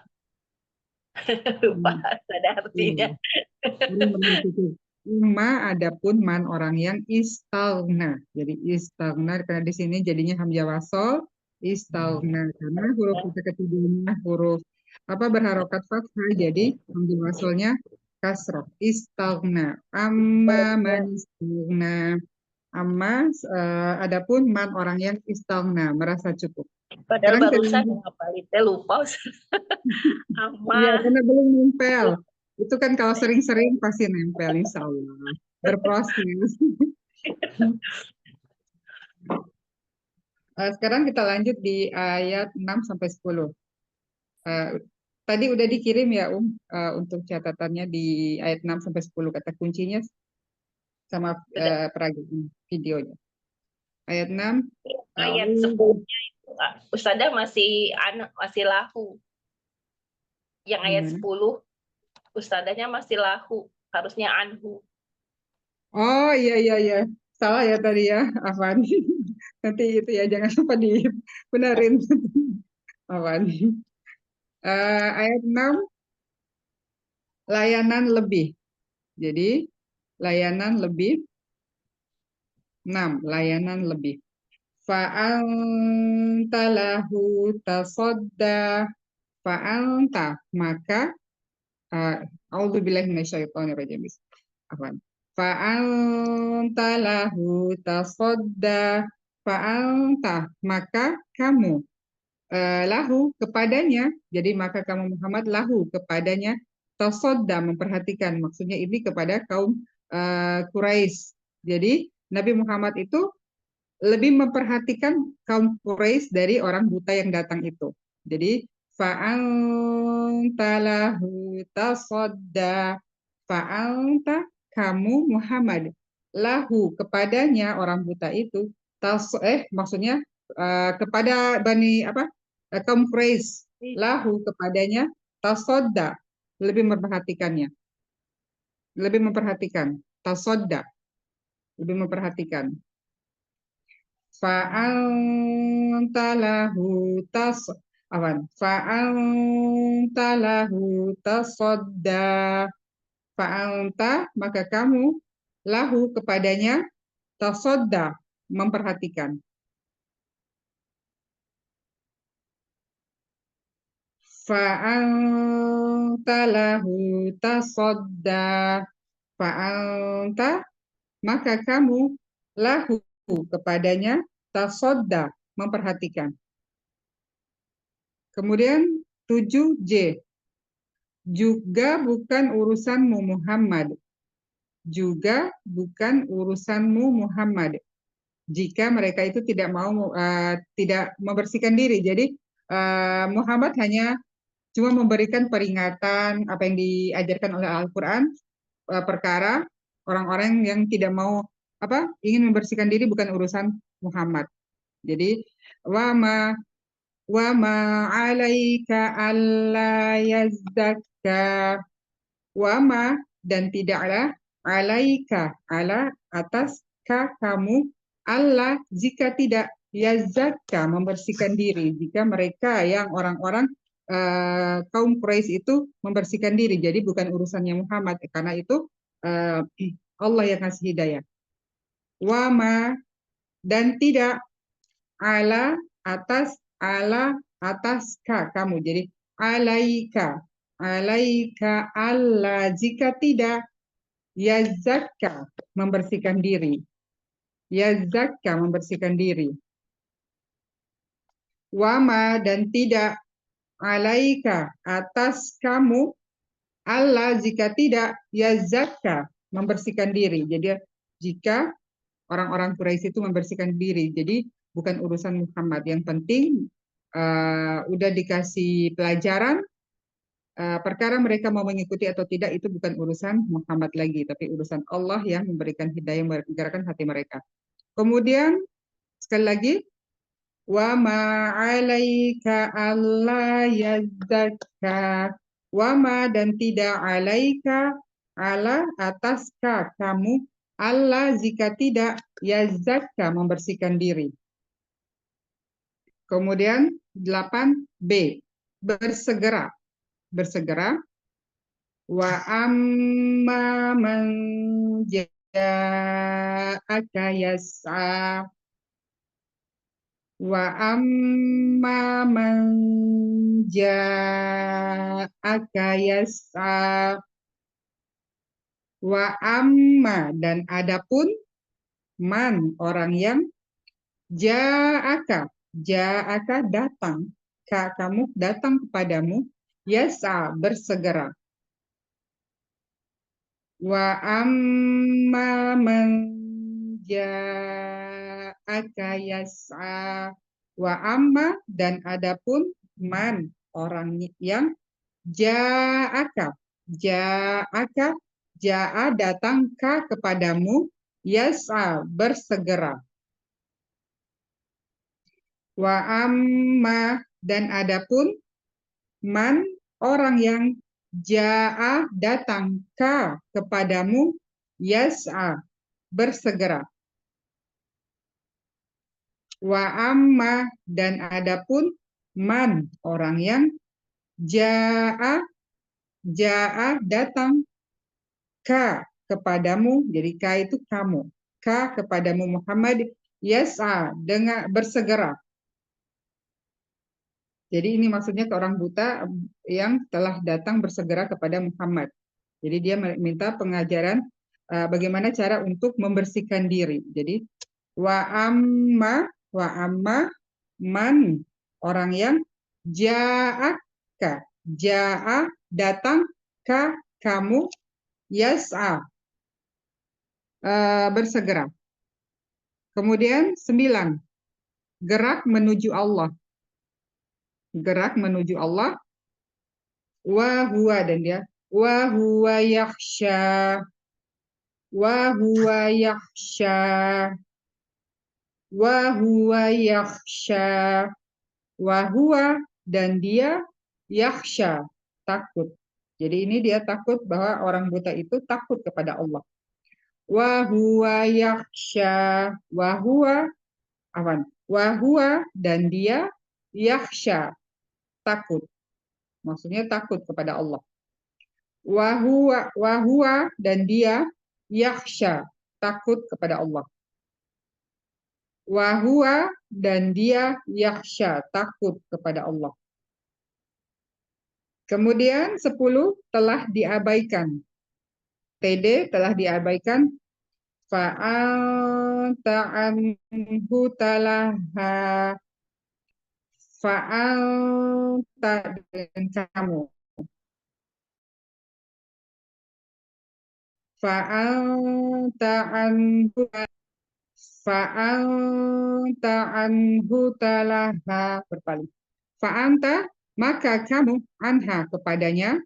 Lupa ada artinya. Adapun man orang yang istaghna. Jadi istaghna karena di sini jadinya hamzah wasol istaghna karena huruf ketiganya huruf berharokat fathah jadi hamzah wasolnya kasroh istaghna amma man istaghna amma adapun man orang yang istaghna merasa cukup. Padahal Sekarang barusan ngapalite lupa. Iya, karena belum nempel. Itu kan kalau sering-sering pasti nempel, insya Allah. Berproses. Sekarang kita lanjut di ayat 6 sampai 10. Tadi udah dikirim ya, untuk catatannya di ayat 6 sampai 10 kata kuncinya sama peragaan videonya. Ayat 6. Ayat 10-nya itu Ustazah masih lahu. Yang ayat 10 Ustazahnya masih lahu, harusnya anhu. Oh iya. Salah ya tadi ya, Afwan. Nanti itu ya jangan lupa dibenerin. Afwan. Ayat 6 layanan lebih. Jadi layanan lebih 6 layanan lebih. Fa'anta lahu tasodda fa'anta maka a'udzubillahi minasyaitonirrajim. Afwan. Fa'anta lahu tasodda fa'anta maka kamu lahu kepadanya jadi maka kamu Muhammad lahu kepadanya tasodda memperhatikan maksudnya ini kepada kaum Quraisy. Jadi Nabi Muhammad itu lebih memperhatikan kaum Quraisy dari orang buta yang datang itu. Jadi fa'anta lahu tasodda fa'anta kamu Muhammad lahu kepadanya orang buta itu maksudnya kepada kaum Quraisy lahu kepadanya tasodda lebih memperhatikannya tasodda lebih memperhatikan fa'anta lahu Awan. Fa'anta lahu tasadda. Fa'anta, maka kamu lahu kepadanya tasadda, memperhatikan. Fa'anta lahu tasadda. Fa'anta, maka kamu lahu kepadanya tasadda, memperhatikan. Kemudian 7J. Juga bukan urusanmu Muhammad. Juga bukan urusanmu Muhammad. Jika mereka itu tidak mau tidak membersihkan diri. Jadi Muhammad hanya cuma memberikan peringatan apa yang diajarkan oleh Al-Qur'an, perkara orang-orang yang tidak mau ingin membersihkan diri bukan urusan Muhammad. Jadi wa ma 'alaika alla yazzakka. Wa ma, dan tidaklah 'alaika, ala atas kamu, Allah jika tidak yazzakka, membersihkan diri. Jika mereka yang orang-orang kaum Quraisy itu membersihkan diri, jadi bukan urusannya Muhammad, karena itu Allah yang kasih hidayah. Wa ma, dan tidak ala atas kamu, jadi alaika Allah jika tidak yazakka, membersihkan diri. Yazakka, membersihkan diri. Wama, dan tidak alaika atas kamu Allah jika tidak yazakka, membersihkan diri. Jadi jika orang-orang Quraisy itu membersihkan diri, jadi bukan urusan Muhammad. Yang penting udah dikasih pelajaran, perkara mereka mau mengikuti atau tidak itu bukan urusan Muhammad lagi, tapi urusan Allah yang memberikan hidayah, menggerakkan hati mereka. Kemudian sekali lagi, wa ma 'alaika alla yazzakka. Wa ma, dan tidak 'alaika, ala atas kamu, Allah jika tidak yazzakka, membersihkan diri. Kemudian 8B, bersegera. Wa amma man ja'aka yas'a. Wa amma man ja'aka yas'a. Wa amma, dan adapun man, orang yang ja'aka datang, kamu datang kepadamu, yas'a, bersegera. Wa amma man ja'aka yas'a. Wa amma, dan adapun man, orang yang ja'aka ja'a, datang kepadamu, yas'a, bersegera. Wa amma, dan adapun man, orang yang ja'a, datang kepadamu, yas'a, bersegera. Wa amma, dan adapun man, orang yang ja'a datang kepadamu, jadi itu kamu, kepadamu Muhammad, yas'a, dengan bersegera. Jadi ini maksudnya ke orang buta yang telah datang bersegera kepada Muhammad. Jadi dia minta pengajaran bagaimana cara untuk membersihkan diri. Jadi wa amma man, orang yang ja'a datang kamu, yas'a, bersegera. Kemudian 9, gerak menuju Allah. Gerak menuju Allah. Wa huwa, dan dia wa huwa yakhsha. Wa huwa yakhsha. Wa huwa yakhsha. Wa huwa, dan dia yakhsha, takut. Jadi ini dia takut, bahwa orang buta itu takut kepada Allah. Wa huwa yakhsha. Wa huwa, dan dia yakhsha, takut. Maksudnya takut kepada Allah. Wahua dan dia yakhsha, takut kepada Allah. Wahua dan dia yakhsha, takut kepada Allah. Kemudian 10 telah diabaikan. TD telah diabaikan. Fa'anta anhu talaha. Fa'anta dan kamu. Fa'anta anhu talaha, berpaling. Fa'anta, maka kamu, anha, kepadanya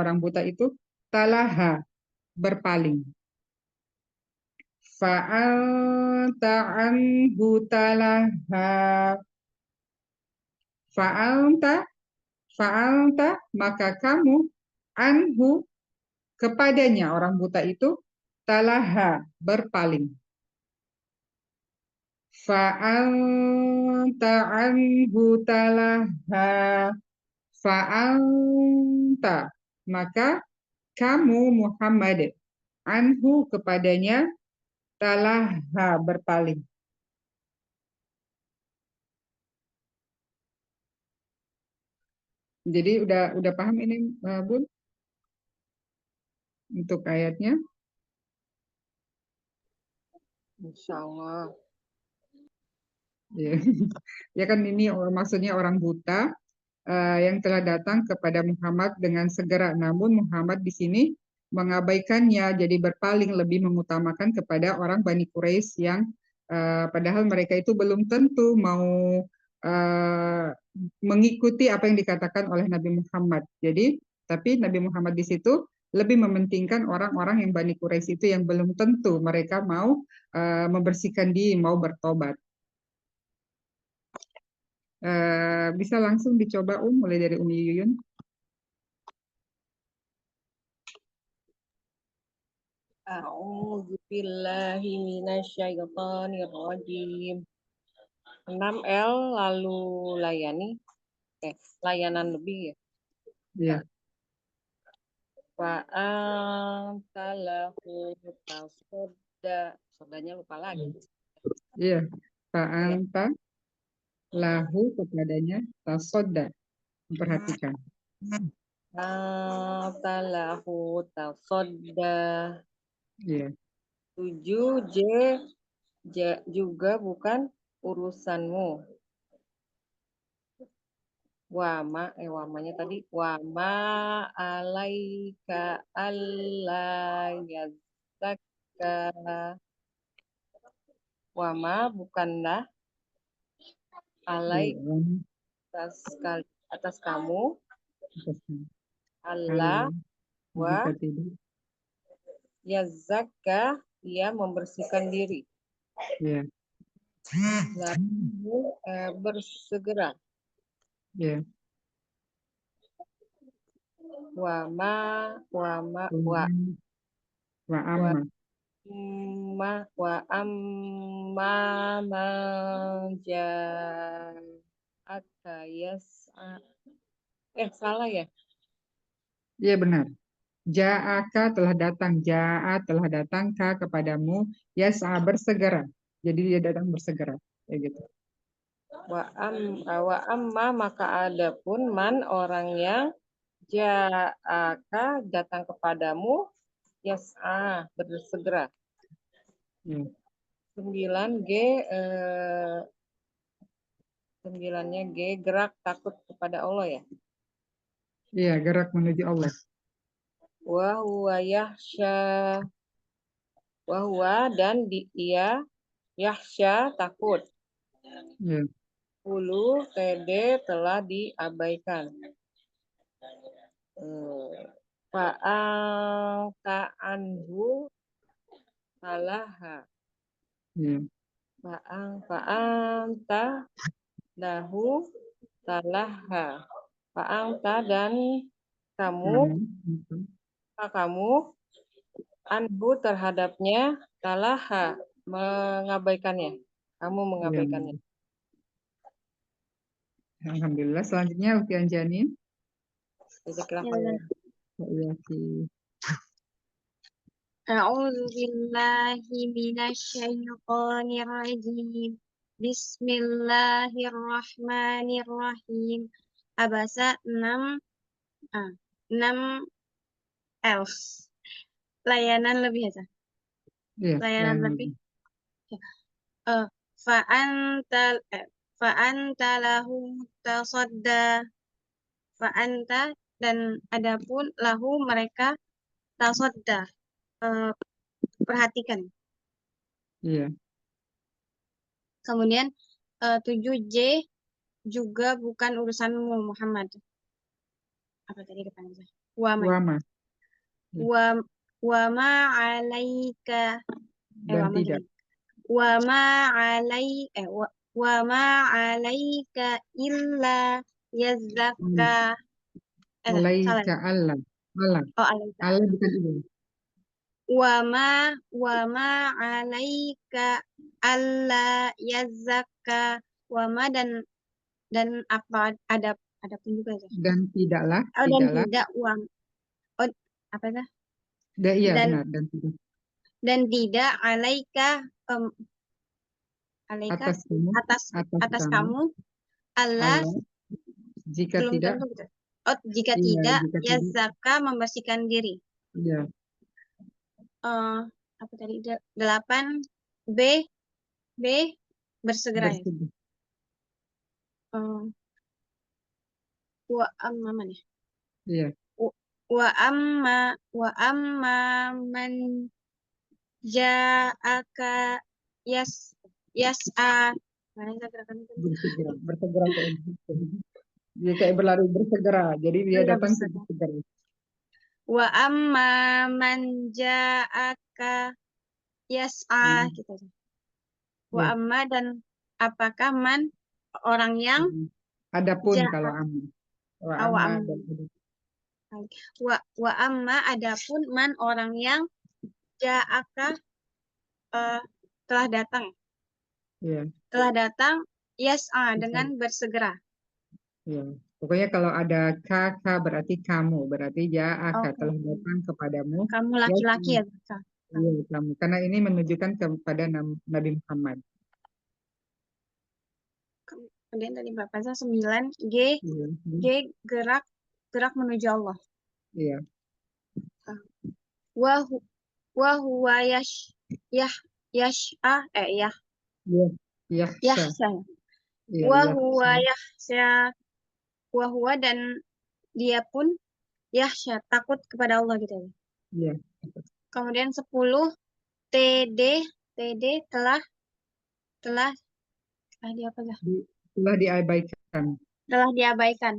orang buta itu, talaha, berpaling. Fa'anta anhu talaha. Fa'anta, maka kamu, anhu, kepadanya orang buta itu, talaha, berpaling. Fa'anta anhu talaha. Fa'anta, maka kamu Muhammad, anhu kepadanya, talaha, berpaling. Jadi udah paham ini, Bun? Untuk ayatnya? Insya Allah. Ya, ya kan ini maksudnya orang buta yang telah datang kepada Muhammad dengan segera. Namun Muhammad di sini mengabaikannya, jadi berpaling, lebih mengutamakan kepada orang Bani Quraisy yang padahal mereka itu belum tentu mau mengikuti apa yang dikatakan oleh Nabi Muhammad. Jadi, tapi Nabi Muhammad di situ lebih mementingkan orang-orang yang Bani Quraisy itu yang belum tentu mereka mau membersihkan diri, mau bertobat. Bisa langsung dicoba mulai dari Umi Yuyun. A'udzu billahi minasyaitonir rajim. 6L lalu layani. Layanan lebih ya. Ya. Fa'anta lahu tasodda. Sodanya lupa lagi. Iya. Fa'anta lahu kepadanya tasodda. Memperhatikan. Fa'anta lahu tasodda. Iya. 7 J juga bukan urusanmu. Wamanya tadi wama alaika alla yazakka. Wama bukanlah alaik atas kamu Allah wa Jika tidak. yazakka, ia membersihkan diri. Ya. Lalu bersegera. Ya. Wama Wa amma. wa amma manja'aka yas'a. Salah ya? Iya benar. Ja'aka telah datang, ja'a telah datang ka kepadamu, yas'a bersegera. Jadi dia datang bersegera. Kayak gitu. Wa amma maka adapun man orang yang ja'aka datang kepadamu yas'a bersegera. 9G 9-nya G gerak takut kepada Allah ya. Iya, gerak menuju Allah. Wa huwa yahsya. Wa huwa dan dia yahsya takut. Ya. 10 TD telah diabaikan. Fa'angka anhu salaha. Ya. Fa'angta lahu salaha. Fa'angta dan kamu anhu terhadapnya salaha mengabaikannya. Kamu mengabaikannya. Alhamdulillah. Selanjutnya Uti Anjani. Jazakallah Ya, khair. Iya, Ki. A'udzu billahi minasyaitonir rajim. Bismillahirrahmanirrahim. Abasa 6 else. Layanan lebih aja. Iya, Layanan lain lebih. lagi. Fa'anta lahu tasadda. Fa'anta dan adapun lahu mereka tasadda. Perhatikan. Iya. Kemudian 7J juga bukan urusanmu Muhammad. Apa tadi depannya? Wa Wama. ma 'alaika Dan wa ma tidak. gini. Wa ma 'alaika illa yazakka. Salah. Alaika Allah. Allah. Oh, 'alaika. Allah bukan ibu. Wa ma 'alaika alla yazakka. Wa ma dan apa ada pun juga ya. Dan tidaklah. Oh, dan Tidaklah. tidak uang. Oh, apa itu? Iya, Dan benar. Dan tidak. dan tidak alaika Atas kamu. atas kamu Allah Allah. Jika belum tidak. tentu gitu. Oh, jika Iya, tidak jika ya tidak. zaka membersihkan diri. Iya. Apa tadi? 8 B bersegera ya. Bersedih. Wa amma man ya. Iya. Wa amma man ja'aka yas'a. Mana saya gerakan itu? Bersegera. Bersegera kayak gitu. Dia kayak berlari bersegera. Jadi dia Iya, datang bersegera. bersegera. Wa amma man ja'aka yas'a gitu. Wa Ya. amma dan apakah man orang yang Adapun ja'a kalau amma. Wa wa amma amma dan adapun. wa amma adapun man orang yang ja'aka telah datang. Iya. Telah datang yas'a Bisa. dengan bersegera. Iya. Pokoknya kalau ada kakak berarti kamu. Berarti ya akan Oke. telah datang kepadamu. Kamu Ya, laki-laki ya, Kak? iya, kamu. Karena ini menunjukkan kepada Nabi Muhammad. Kemudian tadi berapa sih? 9 G Iya. gerak menuju Allah. Iya. Wa huwa yas'a Iya. Yahsha. yahsha. Iya, Wa yahsha. huwa yahsha. Wa huwa dan dia pun yahsha takut kepada Allah gitu ya. Iya. Kemudian 10 TD telah dia apa ya? Telah diabaikan. Telah diabaikan.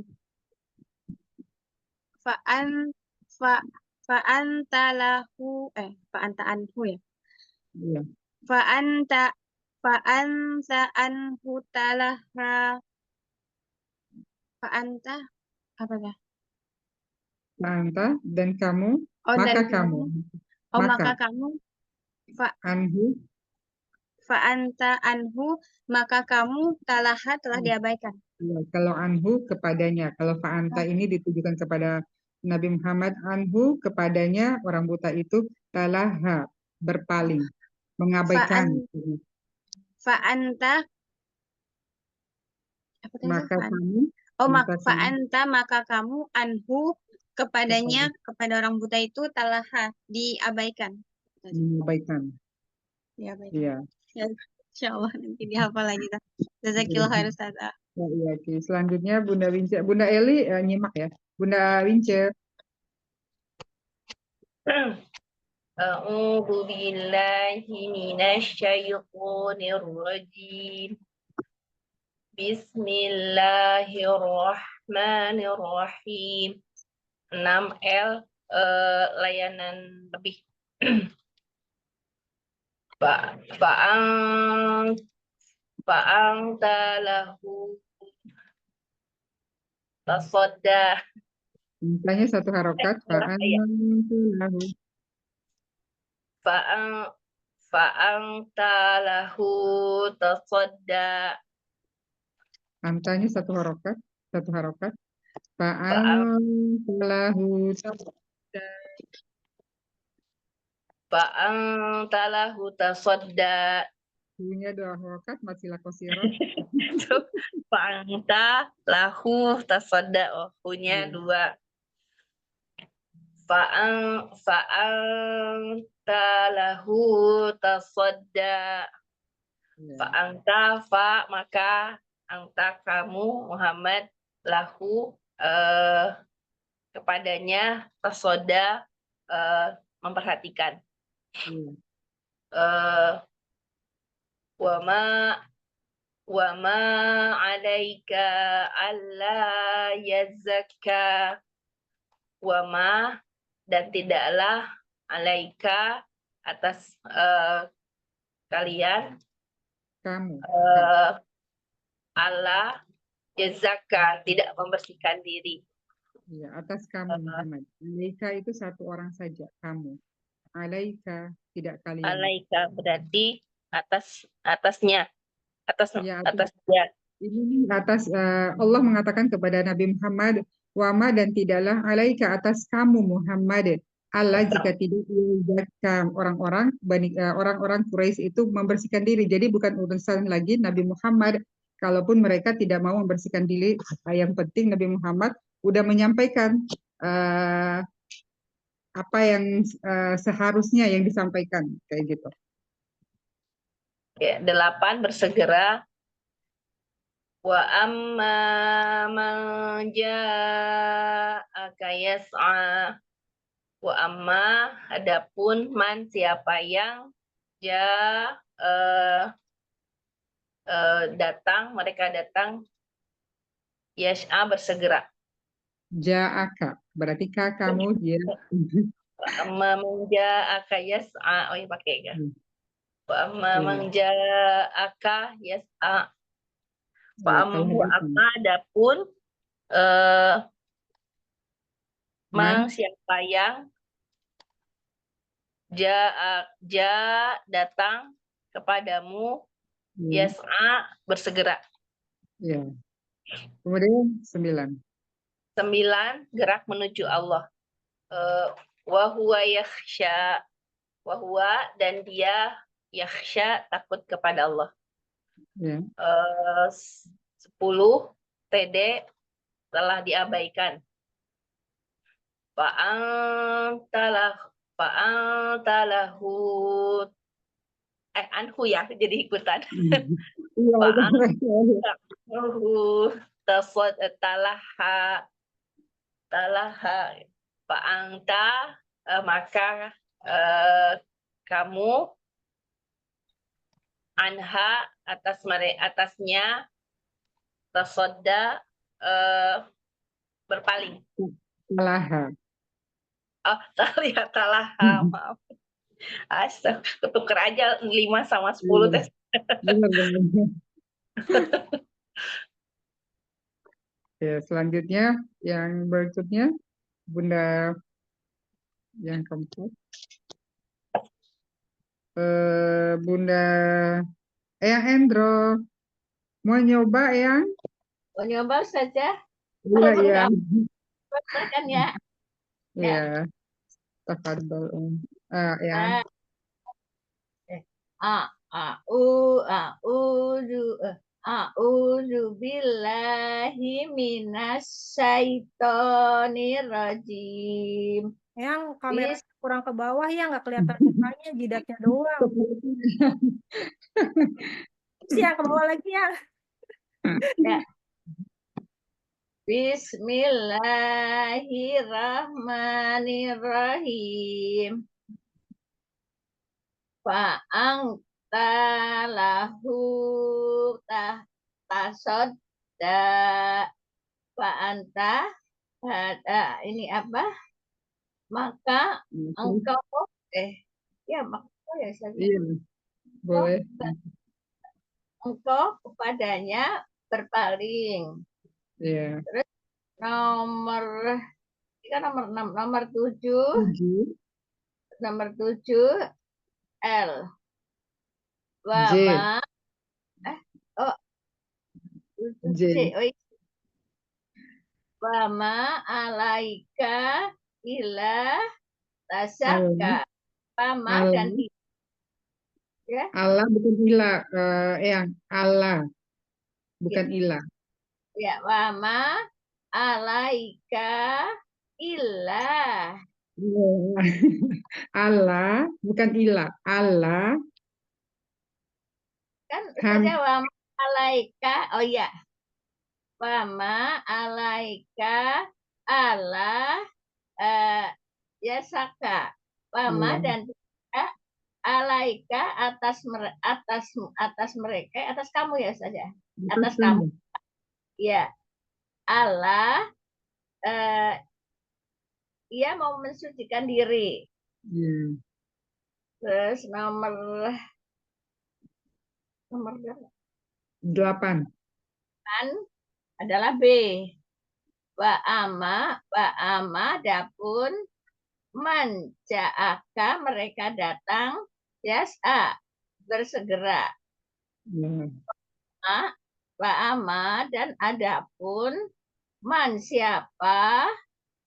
Fa'anta anhu ya. Iya. Fa'anta anhu talaha. Fa'anta apa ya? Anta dan kamu, Oh, maka dan kamu, oh, maka maka kamu anhu, fa'anta anhu maka kamu telah diabaikan. ya, kalau anhu kepadanya, kalau fa'anta ini ditujukan kepada Nabi Muhammad, anhu kepadanya orang buta itu talaha berpaling, mengabaikan. Fa'anta apa tadi? Maka kamu, Oh, maka kamu fa'anta maka kamu anhu kepadanya kepada orang buta itu telah diabaikan. mengabaikan. Diabaikan. Iya. Ya, insyaallah nanti dihafal lagi. Jazakillah khair Ustazah. Ya, iya, oke. Selanjutnya Bunda Wince, Bunda Eli nyimak ya. Bunda Wince. A'udzu billahi minasy syaithanir rajim. Bismillahirrahmanirrahim. 6L layanan lebih. Fa'angta lahu tasadda. Mintanya satu harokat. Fa'antu Fa'angta lahu tasadda. Antanya satu harokat. Fa'am Fa'antalahu Fa'antalahu tasadda. punya dua harokat, masilah kosiroh. Fa'antalahu tasadda. Oh, punya Iya. dua. Fa'antalahu tasadda. Iya. Fa'anta maka anta kamu Muhammad lahu kepadanya tasoda memperhatikan. Iya. Wama wama alaika alla yazakka. Wama dan tidaklah alaika atas kalian Kamu. Allah yazakka tidak membersihkan diri. Iya, atas kamu Muhammad. Alaika itu satu orang saja, kamu. Alaika, tidak kalian. Alaika berarti atasnya, Ya, atasnya. ini atas Allah mengatakan kepada Nabi Muhammad, wama dan tidaklah alaika atas kamu Muhammad. Allah jika tidak menjaga orang-orang Quraisy itu membersihkan diri. Jadi bukan urusan lagi Nabi Muhammad. Kalaupun mereka tidak mau membersihkan diri, yang penting Nabi Muhammad udah menyampaikan apa yang seharusnya yang disampaikan kayak gitu. Ya, 8 bersegera. Wa amma man ja'aka yas'a. Wa amma adapun man siapa yang mereka datang yas'a bersegera. Ja'aka, berarti kamu dia. Wa amma man ja'aka yas'a. Oh, ya pakai ya. Wa amma Iya. man ja'aka yas'a. Iya, kalau Wa hadis amma adapun man, siapa yang datang kepadamu iya, yas'a bersegera. iya. Kemudian 9. 9 gerak menuju Allah. Wa huwa yakhsha. Wa huwa dan dia yakhsha takut kepada Allah. Ya. 10 TD telah diabaikan. Fa'antalahu anhu ya jadi ikutan. Iya, Fa'antalahu talaha fa'anta maka kamu anha atasnya tasodda berpaling. Talaha. Oh, talaha, maaf. Astaga, ketuker aja 5 sama 10 tes. Benar. Ya, selanjutnya yang berikutnya Bunda yang keempat. Bunda Eyang Endro. Mau nyoba yang? Mau nyoba saja? Iya, iya. Kan ya. Iya. Tafadhol. Yang A'udzu billahi minasyaitonir rajim. Yang kamera kurang ke bawah ya, nggak kelihatan mukanya, jidatnya doang. Sih yang ke bawah lagi ya. Ya. Bismillahirrahmanirrahim. Fa'angta lahu tasodda. Fa'anta ini apa? Maka engkau ya saya. Iya, boleh. Engkau kepadanya berpaling. Iya. Terus nomor 6, nomor 7 L. J. J. Oh, iya. Wa ma alaika illa tasakka. Wa dan Allah. tidak. Ya, Allah bukan ilah, yang Allah bukan ya, ilah. ya. Wa ma alaika illa. Allah bukan ilah. Allah Kan ham saja wa ma alaika. Oh iya. Wa ma alaika Allah ya saka. Wa ma ya, dan tidak alaika atas mereka, atas kamu ya saja. Atas kamu. Ya. Allah ia mau mensucikan diri. ya. Terus nomor berapa? 8. Adalah B. Wa ama dapun man ja'aka mereka datang yas'a bersegera. Ya. Wa ama dan adapun man siapa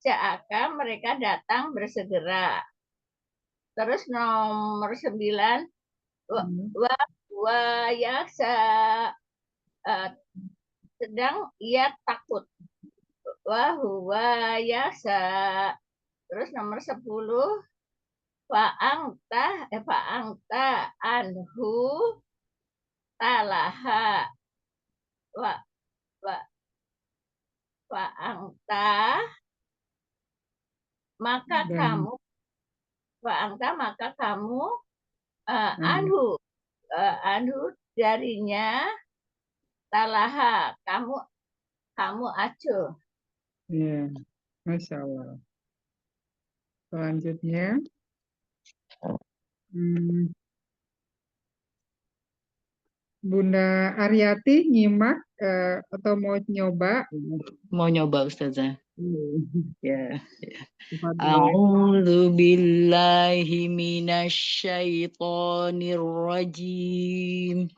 ja'aka mereka datang bersegera. Terus nomor 9 wa yaksa sedang ia takut. Wa huwa yaksa. Terus nomor 10 fa'angta anhu talaha wa wa fa'angta maka Dan kamu fa'angta maka kamu anhu darinya talaha kamu acuh. ya, Masya Allah. Selanjutnya, Bunda Aryati nyimak atau mau nyoba? Mau nyoba Ustazah. Ya. Tafadhol. A'udzu billahi minasyaitonir rajim.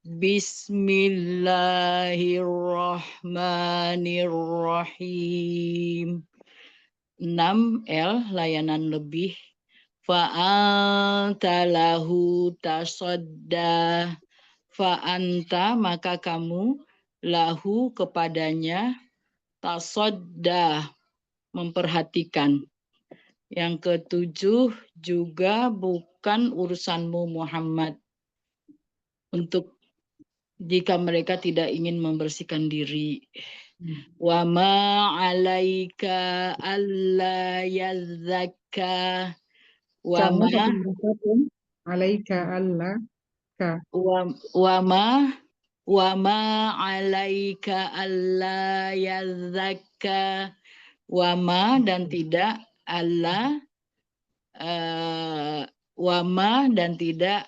Bismillahirrahmanirrahim. 6L layanan lebih. Fa'anta lahu tasadda. Fa'anta maka kamu lahu kepadanya tasadda memperhatikan. Yang ke-7 juga bukan urusanmu Muhammad untuk jika mereka tidak ingin membersihkan diri. Wa ma 'alaika alla yazakka wa Kamu ma pakai mereka pun. Alaika Allah. Ka. wa ma 'alaika alla yazakka wa ma dan tidak Allah wa ma dan tidak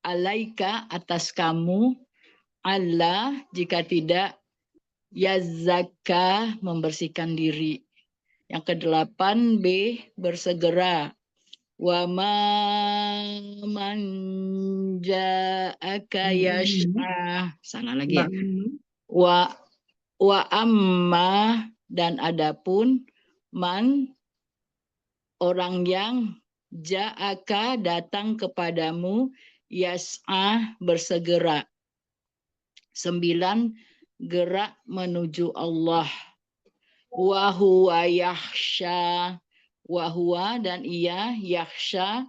alaika atas kamu Allah jika tidak yazakka membersihkan diri. Yang ke-8 B bersegera. Wa ma man ja'aka yas'a. Salah lagi ya. Wa amma dan adapun man orang yang ja'aka datang kepadamu yas'a bersegera. 9 gerak menuju Allah. Wa huwa yakhsha. Wa huwa dan ia yakhsha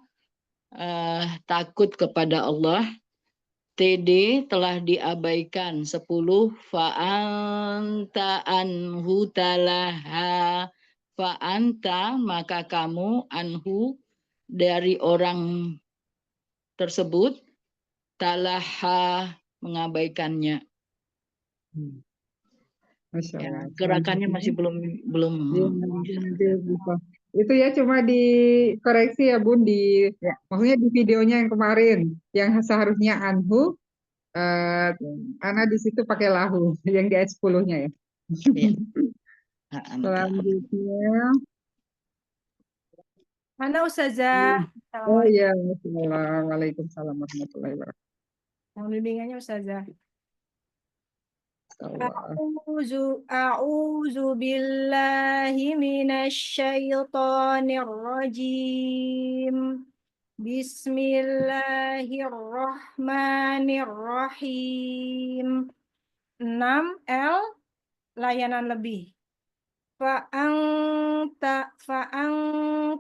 takut kepada Allah. TD telah diabaikan. 10 fa'anta anhu talaha. Fa'anta maka kamu anhu dari orang tersebut talaha mengabaikannya. Masya Ya, Allah. gerakannya masih belum Ya, nanti bisa. Itu ya cuma dikoreksi ya Bun maksudnya di videonya yang kemarin yang seharusnya anhu Ana di situ pakai lahu yang di ayat 10-nya ya. ya. Selanjutnya Mana Ustazah? oh Assalamualaikum. iya, Waalaikumsalam warahmatullahi wabarakatuh. Yang bimbingannya Ustazah. Allah. A'udzu billahi minasyaitonir rajim. Bismillahirrahmanirrahim. 6 L layanan lebih. Fa'angta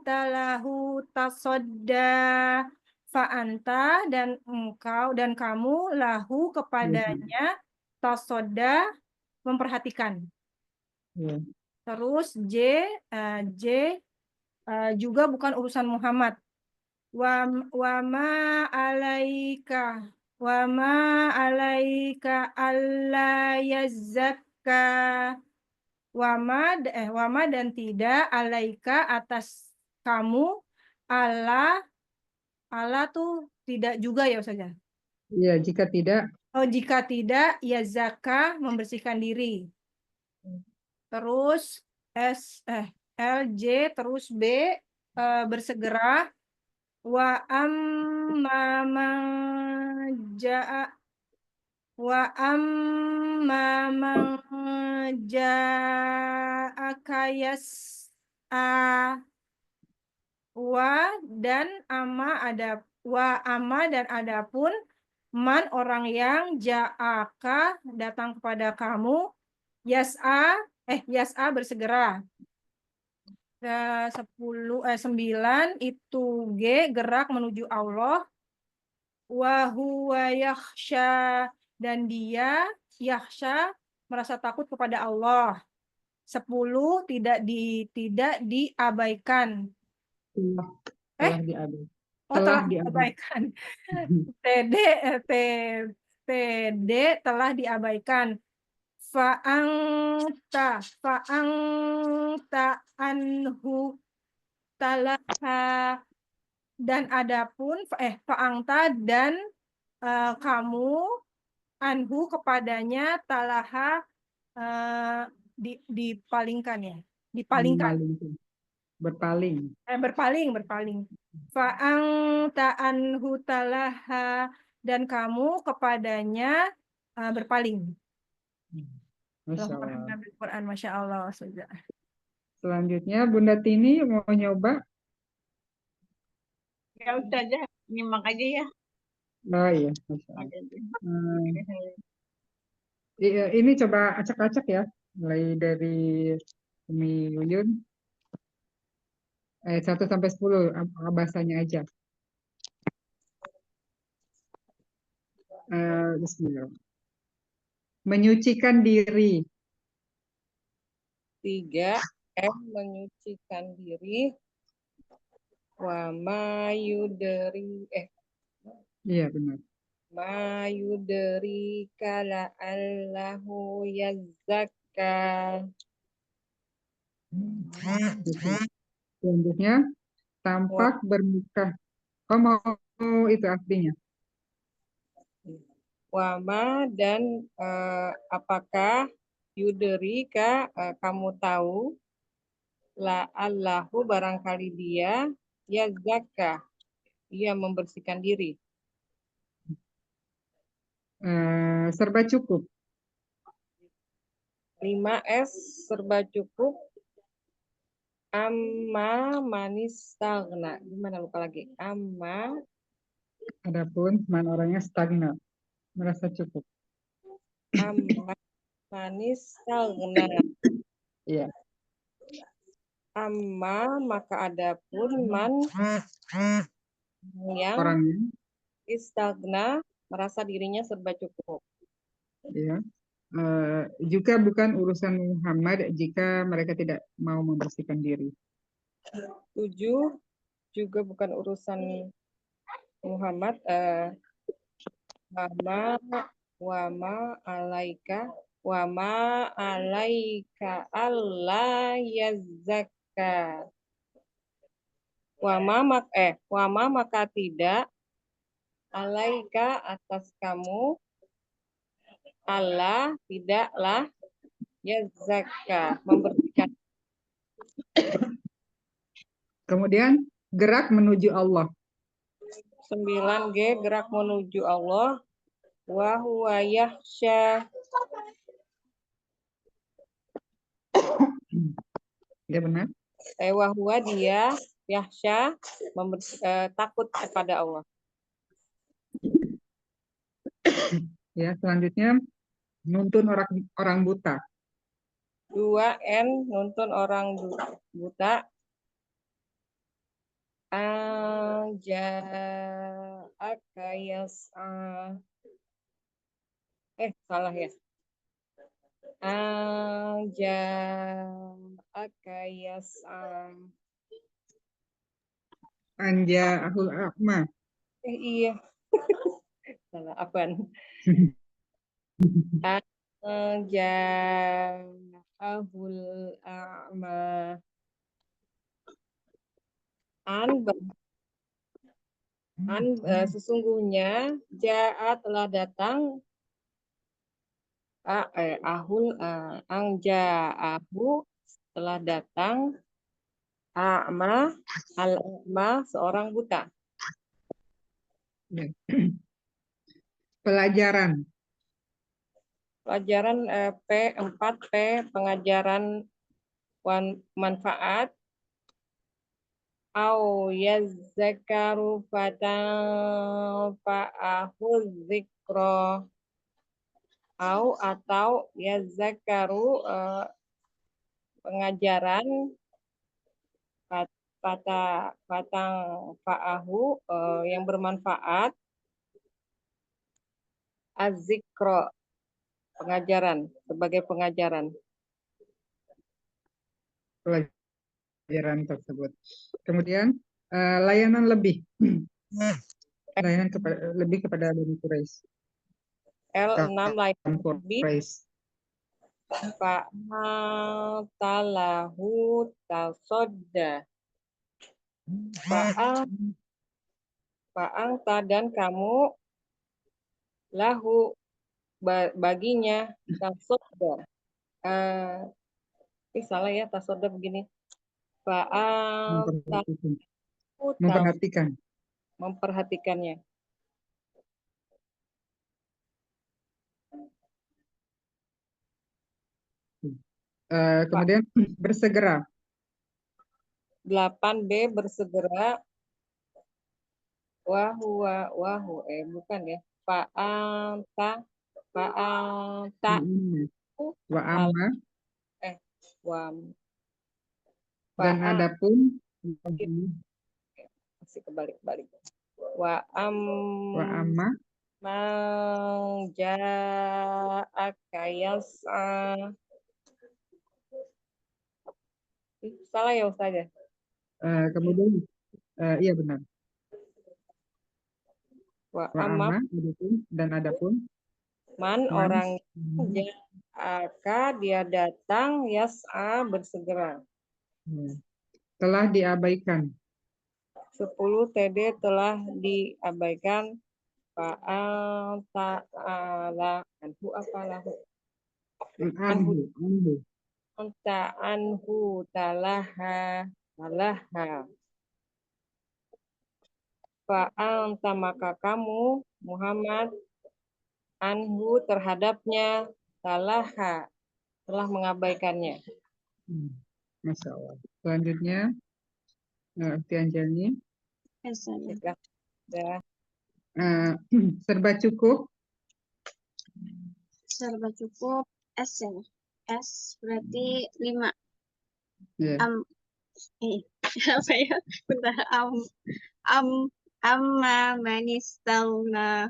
lahu tasodda. Fa'anta dan engkau dan kamu lahu kepadanya tasodda memperhatikan. Ya. Terus J juga bukan urusan Muhammad. Wa ma alaika alla yazakka. Wa ma dan tidak alaika atas kamu Allah tuh tidak juga ya Ustaz ya. Iya, jika tidak Jika tidak ya zakah membersihkan diri. Terus LJ terus B bersegera wa amma man ja'aka yas'a wa amma dan adapun man orang yang ja'aka datang kepada kamu yas'a bersegera. 9 itu G gerak menuju Allah. Wa huwa yakhsha dan dia yakhsha merasa takut kepada Allah. 10 tidak diabaikan. telah diabaikan. Telah diabaikan. TD telah diabaikan. Fa'angta anhu talaha dan adapun fa'angta dan kamu anhu kepadanya talaha dipalingkan ya. Berpaling. Berpaling. Fa'angta anhu talaha dan kamu kepadanya berpaling. Masya Allah. Quran, Masya Allah. Selanjutnya Bunda Tini mau nyoba? Ya Ustazah, nyimak aja ya. Oh iya, Masya Allah. Ini coba acak-acak ya, mulai dari Umi Yuyun. 1 sampai 10 bahasanya aja. Bismillah. Menyucikan diri. 3 M menyucikan diri. Wa ma yudri Iya benar. ma yudri kala allahu yazakka. Selanjutnya tampak bermuka. Mau itu artinya? Wama dan apakah yudrika kamu tahu la allahu barangkali dia yazakka ia membersihkan diri. Serba cukup. 5S serba cukup. Amma manis stagna. Gimana lupa lagi? Amma. Adapun man orangnya stagna, merasa cukup. Amma manis stagna. Iya. Amma maka adapun man yang Orangnya. istagna merasa dirinya serba cukup. Ya. Juga bukan urusan Muhammad jika mereka tidak mau membersihkan diri. 7 juga bukan urusan Muhammad. Wama alaika Allah yazakka. Wama maka tidak alaika atas kamu Allah tidaklah yazakka membersihkan. Kemudian gerak menuju Allah. 9G gerak menuju Allah. Wa huwa yakhsha Ya benar. Wahwa dia yahsya takut kepada Allah. Ya, selanjutnya nuntun orang buta. 2 N nuntun orang buta. Ja'aka yas'a. Salah ya. Ja'aka yas'a. Anja ahul a'ma. Iya. Salah apaan? Ja'ahul a'ma. Sesungguhnya ja'a telah datang ja'ahu telah datang al-a'ma seorang buta. Ya. Pelajaran. Pelajaran P4P pengajaran manfaat. Au yazzakaru fatanfa'ahu dzikra. Atau yazzakaru pengajaran fatang yang bermanfaat, az-zikra pengajaran sebagai pengajaran. Pelajaran tersebut. Kemudian layanan lebih. Layanan lebih kepada Bani Quraisy. L6 layanan lebih. Quraisy. Fa'atalahu tasodda. Fa'angta dan kamu lahu baginya tasodda. Salah ya, tasodda begini. Fa'angta memperhatikannya. Kemudian bersegera. 8B bersegera. Bukan ya. Fa'anta Wa amma. Dan adapun masih kebalik-balik. Wa amma ja'aka yas'a. Salah ya Ustaz ya? Kemudian iya benar. Wa amma dan adapun orang ja'aka dia datang yas'a bersegera. Telah diabaikan. 10 TD telah diabaikan. Fa'al ta'ala anhu apalahu. Anhu talaha. Fa'anta maka kamu Muhammad anhu terhadapnya talaha telah mengabaikannya. Masya Allah. Selanjutnya Tianjani. Serba cukup. Serba cukup S ya. S berarti 5. Yeah. Apa ya? Bentar. Amma manistalna.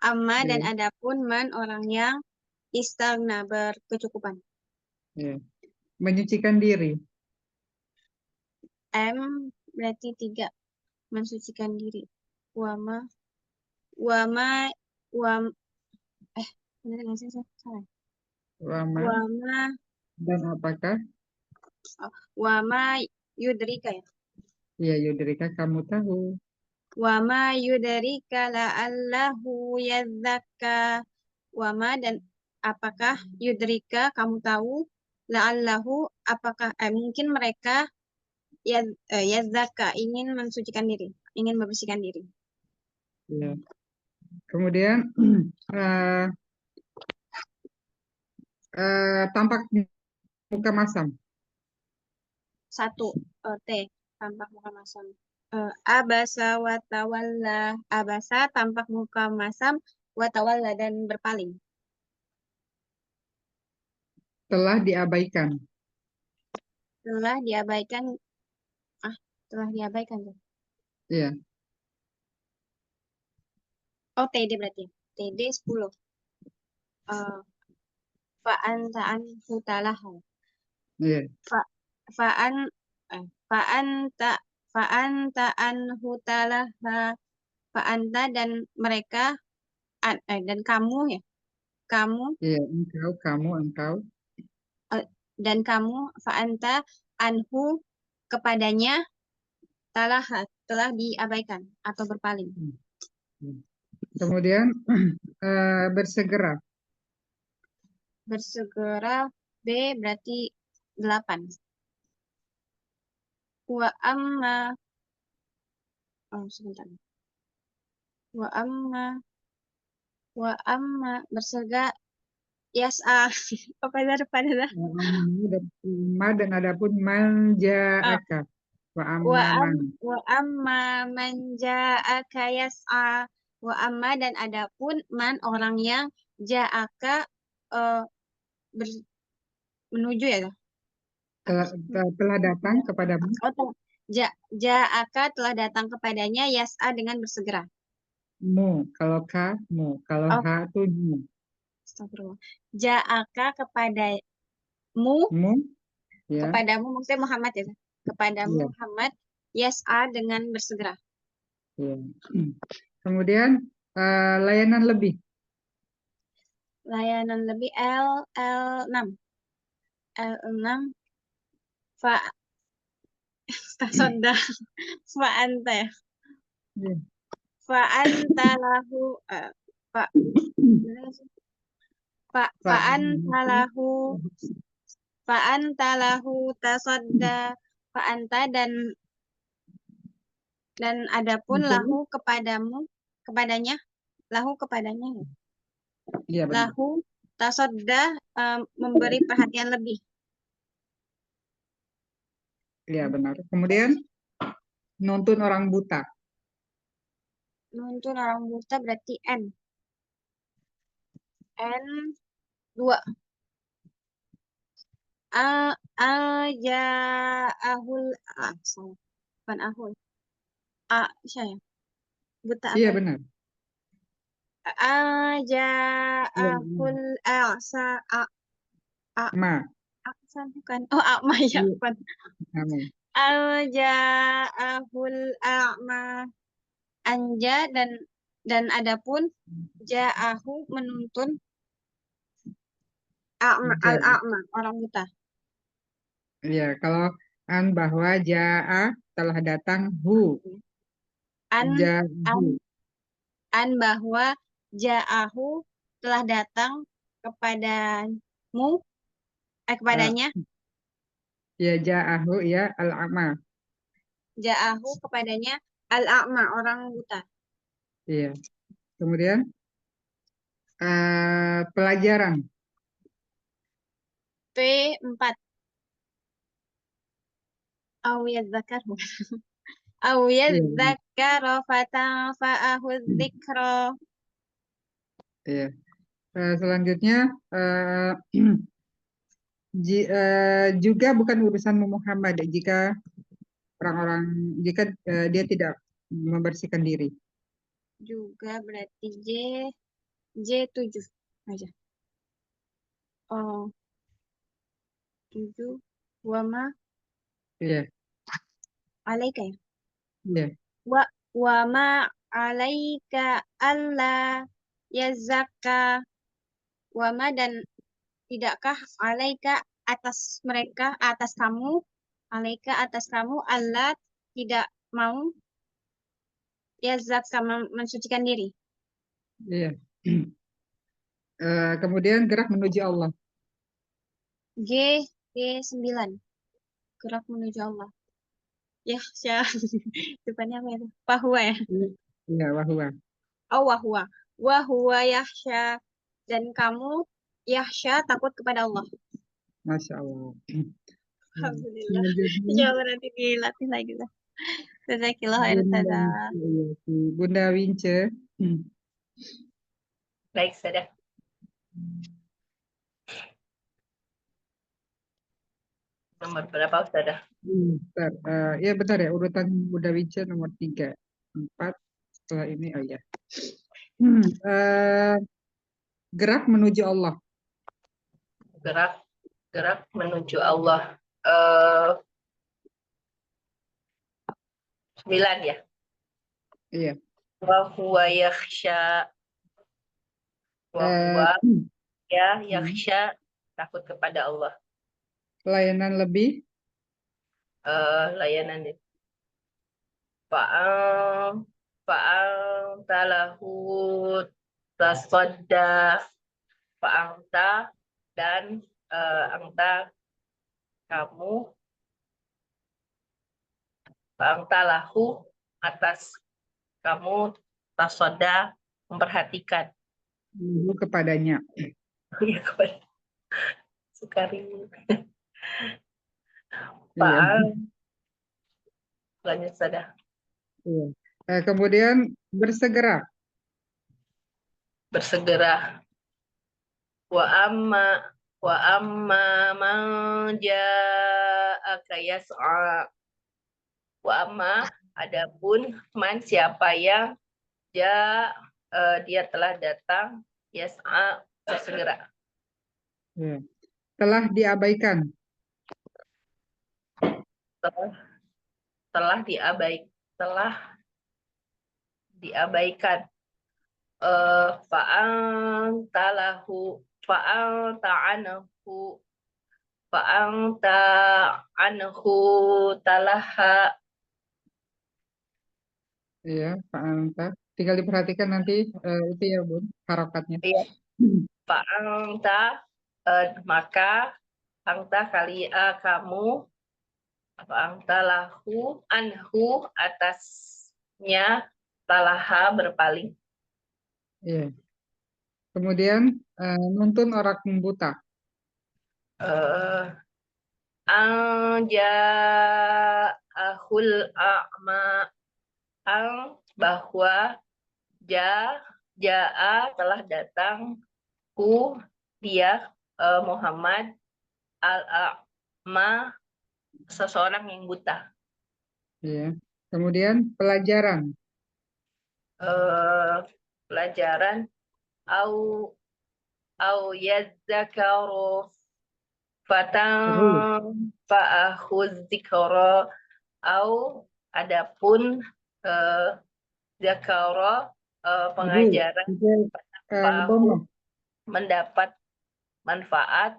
Amma dan adapun man orang yang istalna berkecukupan. Yeah. Menyucikan diri. M berarti 3. Mensucikan diri. Benar nggak sih? Salah. Wama dan apakah? Wama yudrika ya? Iya, yudrika kamu tahu. Wama yudrika la'allahu yadzakka. Wama dan apakah yudrika kamu tahu la'allahu apakah mungkin mereka yadzakka ingin mensucikan diri, ingin membersihkan diri. Ya. Kemudian tampak muka masam. 1 T tampak muka masam. Abasa wa tawalla. Abasa tampak muka masam wa tawalla dan berpaling. Telah diabaikan. Telah diabaikan. Telah diabaikan tuh. Iya. Oh, TD berarti. TD 10. Fa'anta anhu talaha. Iya. Fa'anta anhu talaha. Fa'anta dan mereka dan kamu ya. Kamu Iya, engkau. dan kamu fa'anta anhu kepadanya talaha telah diabaikan atau berpaling. Kemudian bersegera. Bersegera B berarti 8. Wa amma sebentar. Wa amma bersegera yas'a. Apa pada Ma dan adapun manja'aka. Wa amma man. wa amma man ja'aka yas'a. Wa amma dan adapun man orang yang ja'aka menuju ya. Telah datang kepadamu. Ja'aka telah datang kepadanya yas'a dengan bersegera. Mu. Kalau ka, mu. Kalau Oh. ha itu mu. Astagfirullah. Ja'aka kepadamu, Mu. Ya. kepadamu maksudnya Muhammad ya. Kepadamu Iya. Muhammad yas'a dengan bersegera. Ya. Kemudian layanan lebih. Layanan lebih L6. L6 tasodda fa'anta ya. Ya. Fa'anta lahu fa'anta lahu tasodda. Fa'anta dan adapun lahu kepadanya Iya, benar. lahu tasodda memberi perhatian lebih. Iya, benar. Kemudian nuntun orang buta. Nuntun orang buta berarti N 2. Ja'ahul salah. Bukan ahul. Saya. Buta Iya, apa? benar. Ja'ahul Ma. bukan. Oh, a'ma ya, Iya. bukan. Amin. Ja'ahul a'ma. Anja dan adapun ja'ahu menuntun al-a'ma orang buta. Iya, kalau an bahwa ja'a telah datang hu. Ja'ahu. An bahwa ja'ahu telah datang kepadanya. Ya, ja'ahu ya al-a'ma. Ja'ahu kepadanya al-a'ma orang buta. Iya. Kemudian pelajaran. P4. Aw yadzakaru. Aw yadzakaru fatanfa'ahu dzikra. Iya. Selanjutnya juga bukan urusan Muhammad jika dia tidak membersihkan diri. Juga berarti J7 aja. 7 wama Iya. alaika ya. Iya. Wama alaika alla yazakka. Wama dan tidakkah alaika atas mereka, atas kamu, alaika atas kamu, Allah tidak mau yazakka mensucikan diri. Iya. Kemudian gerak menuju Allah. G9 gerak menuju Allah. Ya, depannya apa itu? Wahwa ya? Iya, wahwa. Oh, wahwa. Wahwa yahsya. Dan kamu yahsya takut kepada Allah. Masya Allah. Alhamdulillah. Selanjutnya Coba nanti dilatih lagi lah. Jazakillah khair Bunda, Ustazah. iya, si Bunda Wince. Baik, sudah. Nomor berapa, Ustazah? Bentar, ya benar ya, urutan Bunda Wince nomor 3, 4, setelah ini, oh ya. Gerak menuju Allah. Gerak menuju Allah. 9 ya. Iya. Wa huwa yakhsha. Wa huwa yakhsha, takut kepada Allah. Layanan lebih. Layanan itu. Fa'anta lahu tasadda. Fa'anta dan anta kamu. Fa'anta lahu atas kamu, tasadda memperhatikan. Kepadanya. Ya, kepada Sukari. Iya. Lanjut sudah. Iya. Kemudian bersegera. Bersegera. Wa amma man ja'aka yas'a. Wa amma, adapun man siapa yang dia telah datang, yas'a, bersegera. Iya. Telah diabaikan. Telah diabaikan. Fa'anta anhu talaha. Iya, Pak Anta. Tinggal diperhatikan nanti itu ya, Bun, harokatnya. Iya. Fa'anta, maka anta kamu, fa'anta lahu anhu atasnya, talaha berpaling. Iya. Kemudian nuntun orang buta. Anja'ahul a'ma, bahwa ja'a telah datang dia Muhammad al-a'ma, seseorang yang buta. Iya. Kemudian pelajaran. Pelajaran au yadzakaru fatan fa'ahuz dzikra, au adapun zakara, pengajaran fa'ahu, mendapat manfaat,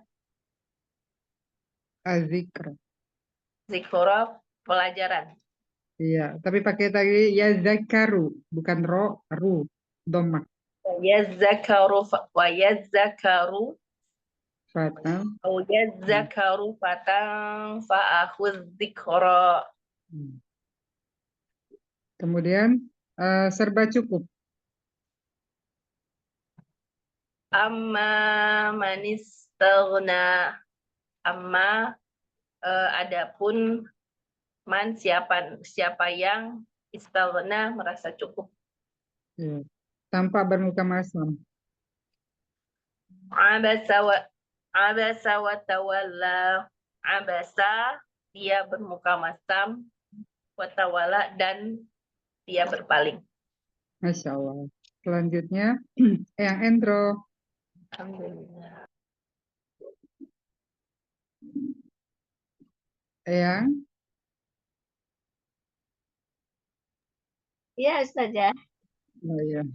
Azikr. zikra, pelajaran. Iya, tapi pakai tadi ya zakaru, bukan ru, domak. Yazakaru wa yazakaru Fatan. au yazakaru fatan fa'ahuz dzikra. Kemudian serba cukup. Amma manistaghna, amma adapun man siapa yang istaghna merasa cukup. Iya. Tanpa bermuka masam. Abasa wa tawalla. Abasa, dia bermuka masam, wa tawalla, dan dia berpaling. Masya Allah. Selanjutnya yang Endro. Alhamdulillah. Yang Iya, Ustazah. oh, ya.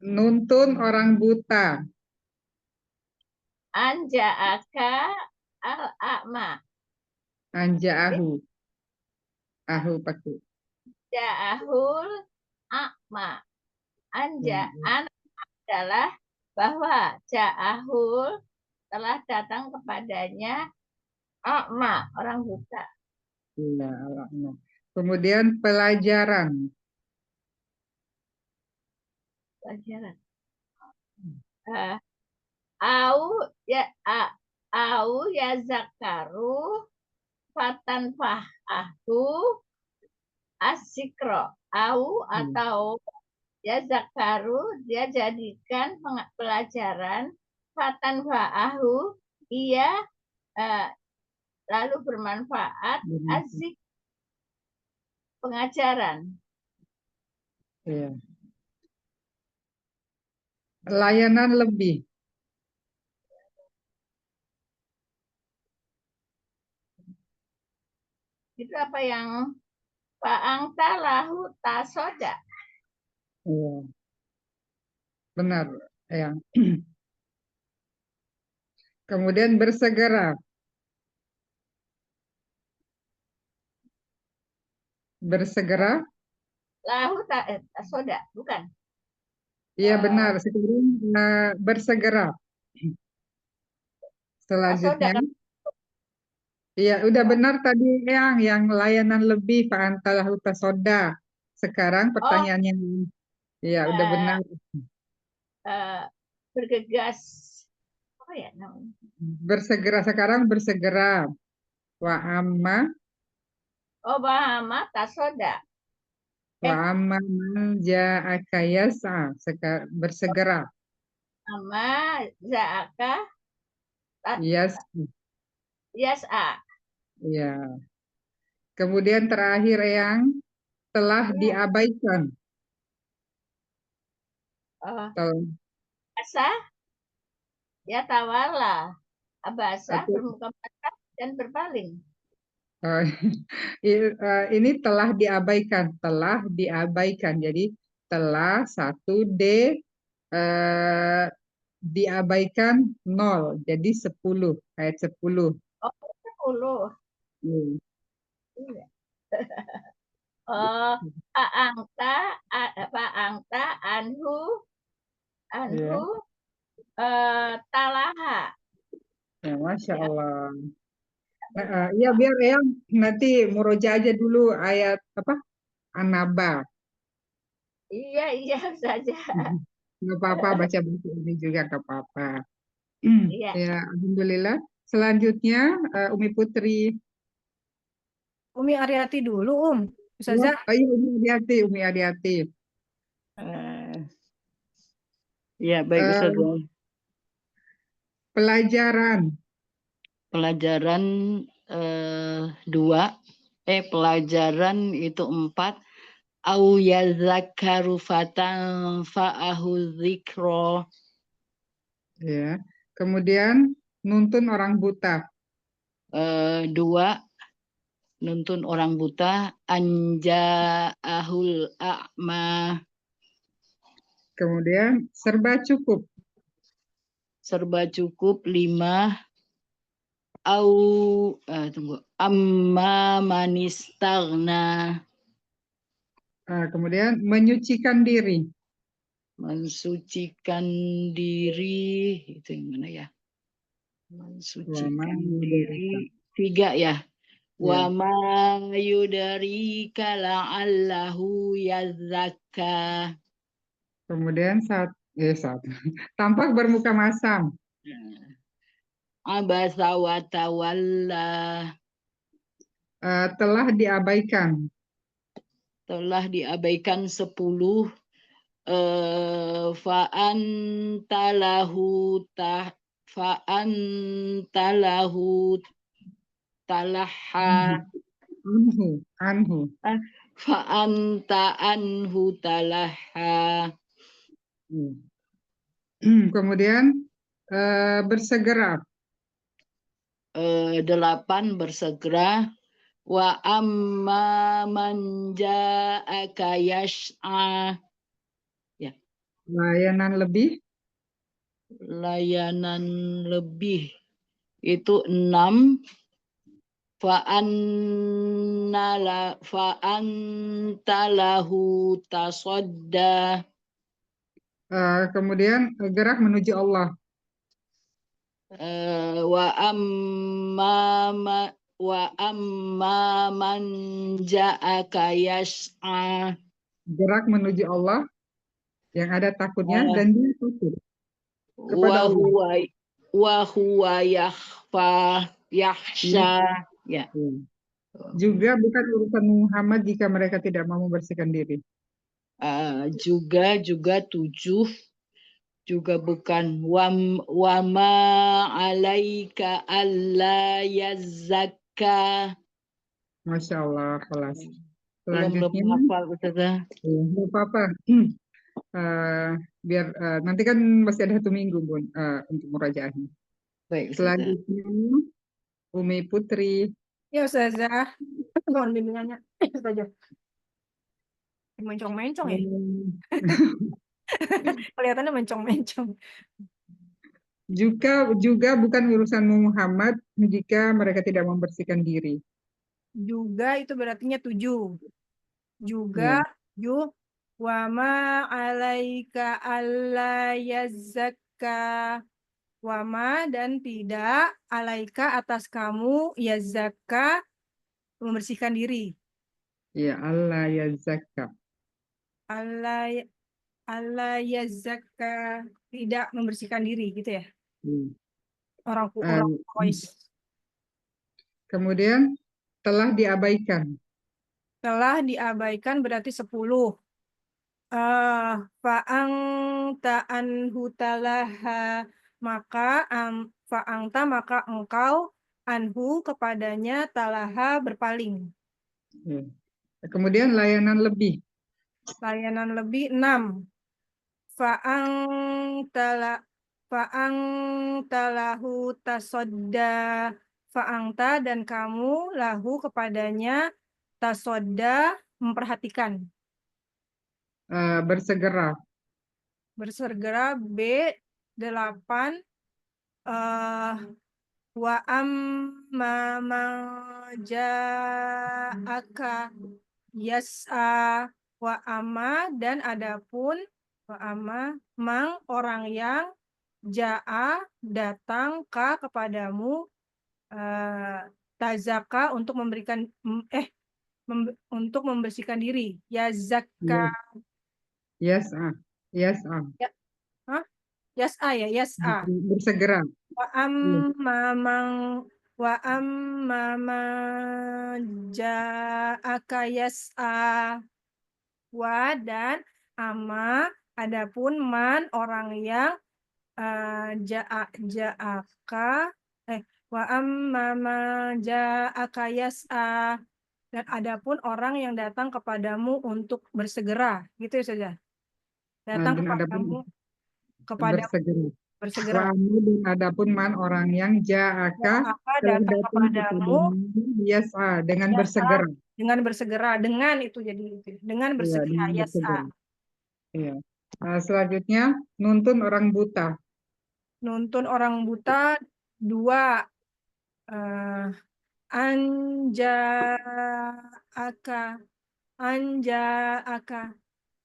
Nuntun orang buta. Anja'aka al-a'ma. Anja'ahu. Ahu pakai. Ja'ahul a'ma. Anja'an adalah bahwa ja'ahul telah datang kepadanya a'ma, orang buta. Iya, Allah. Kemudian pelajaran. Pelajaran. au ya zakaru fatan fahahu asikro. Au atau ya zakaru dia jadikan pelajaran fatan fahahu ia lalu bermanfaat azik pengajaran. Ya. Layanan lebih. Itu apa yang fa'angta lahu tasoda. Iya. Benar, ya. Kemudian bersegera. Bersegera. Lahu tasoda, bukan? Iya benar. Sekarang bersegera. Tasoda. Selanjutnya. Iya, udah benar tadi yang layanan lebih Pak Antalah Soda. Sekarang pertanyaannya, ya udah benar. Bergegas. Apa ya namanya? Bersegera sekarang bersegera. Wa amma Bahama tasoda. wa amma man ja'aka yas'a. Bersegera. Ama za'aka Yes. yas'a. Ya. Kemudian terakhir yang telah diabaikan. Abasa ya tawala. Abasa Atau- bermuka patah dan berpaling. Oh, ini telah diabaikan, Jadi telah 1D diabaikan 0, jadi 10, ayat 10. 10. Hmm. Iya. Angta anhu talaha. Ya, Masya Allah. Iya biar yang nanti muroja aja dulu ayat apa? An-Naba. Iya saja. Nggak apa-apa baca buku ini juga nggak apa-apa. Iya. Ya, alhamdulillah. Selanjutnya Umi Putri. Umi Aryati dulu, Ustazah. Ayo Umi Ariati. Ya, baik Ustazah. Pelajaran. Pelajaran 2. Pelajaran itu 4. Au yazakkaru fatanfa'ahu dzikra. Ya. Kemudian nuntun orang buta. 2. Nuntun orang buta. Anja'ahul a'ma. Kemudian serba cukup. Serba cukup. 5. Amma manistagna. Kemudian menyucikan diri. Mensucikan diri. Itu yang mana ya? Mensucikan diri. 3 ya. Wa ma yudarika la'allahu yazakka. Kemudian tampak bermuka masam. Abasa wa tawalla. Telah diabaikan. Telah diabaikan 10. Fa'antalahu talaha. Anhu. Fa'anta anhu talaha. Kemudian bersegera. 8 bersegera. Wa amma man ja'aka yas'a. Ya. Layanan lebih. Layanan lebih itu 6. Fa'anta lahu tasodda. Kemudian gerak menuju Allah. Wa amma man ja'aka yas'a. Gerak menuju Allah yang ada takutnya dan dia takut. kepada Allah. Wahuwa yakhsha. Ya. Juga bukan urusan Muhammad jika mereka tidak mau membersihkan diri. Juga 7 juga bukan wama alaika alla yazakka. Masya Allah, kelas. Belum Selanjutnya, hafal Ustazah. nggak apa-apa. Biar nanti kan masih ada 1 minggu, Bun, untuk murajaahnya. Baik Ustazah. Selanjutnya, Umi Putri. Ya Ustazah, mohon bimbingannya. Ustazah. Mencong-mencong ya? Kelihatannya mencong-mencong. Juga bukan urusan Muhammad jika mereka tidak membersihkan diri. Juga itu berartinya 7. Juga 7. Wama alaika alla yazakka. Wama dan tidak alaika atas kamu yazakka membersihkan diri. Ya, Allah ya zakka. Allah yazakka tidak membersihkan diri gitu ya. Orang Quraisy Kemudian telah diabaikan. telah diabaikan berarti 10. Fa'angta anhu talaha maka maka engkau anhu kepadanya talaha berpaling. Ya. Kemudian layanan lebih. Layanan lebih 6. Fa'angta lahu tasodda. Fa'angta dan kamu lahu kepadanya tasodda memperhatikan. Bersegera. Bersegera B8. Wa amma man ja'aka yas'a wa amma dan adapun wa amma mang orang yang ja'a datang kepadamu tazaka untuk memberikan untuk membersihkan diri yazakka Yas'a. Yas'a. yas'a ya yas'a Bersegera. wa amma man ja'aka yas'a wa dan amma adapun man orang yang ja'aka wa amma man ja'aka yas'a dan adapun orang yang datang kepadamu untuk bersegera gitu ya saja datang Dan adapun bersegera dan adapun man orang yang ja'aka telah datang datang kepadamu yas'a dengan bersegera. Dengan bersegera dengan itu jadi dengan bersegera yas'a. Iya. Selanjutnya nuntun orang buta. Nuntun orang buta 2. Anja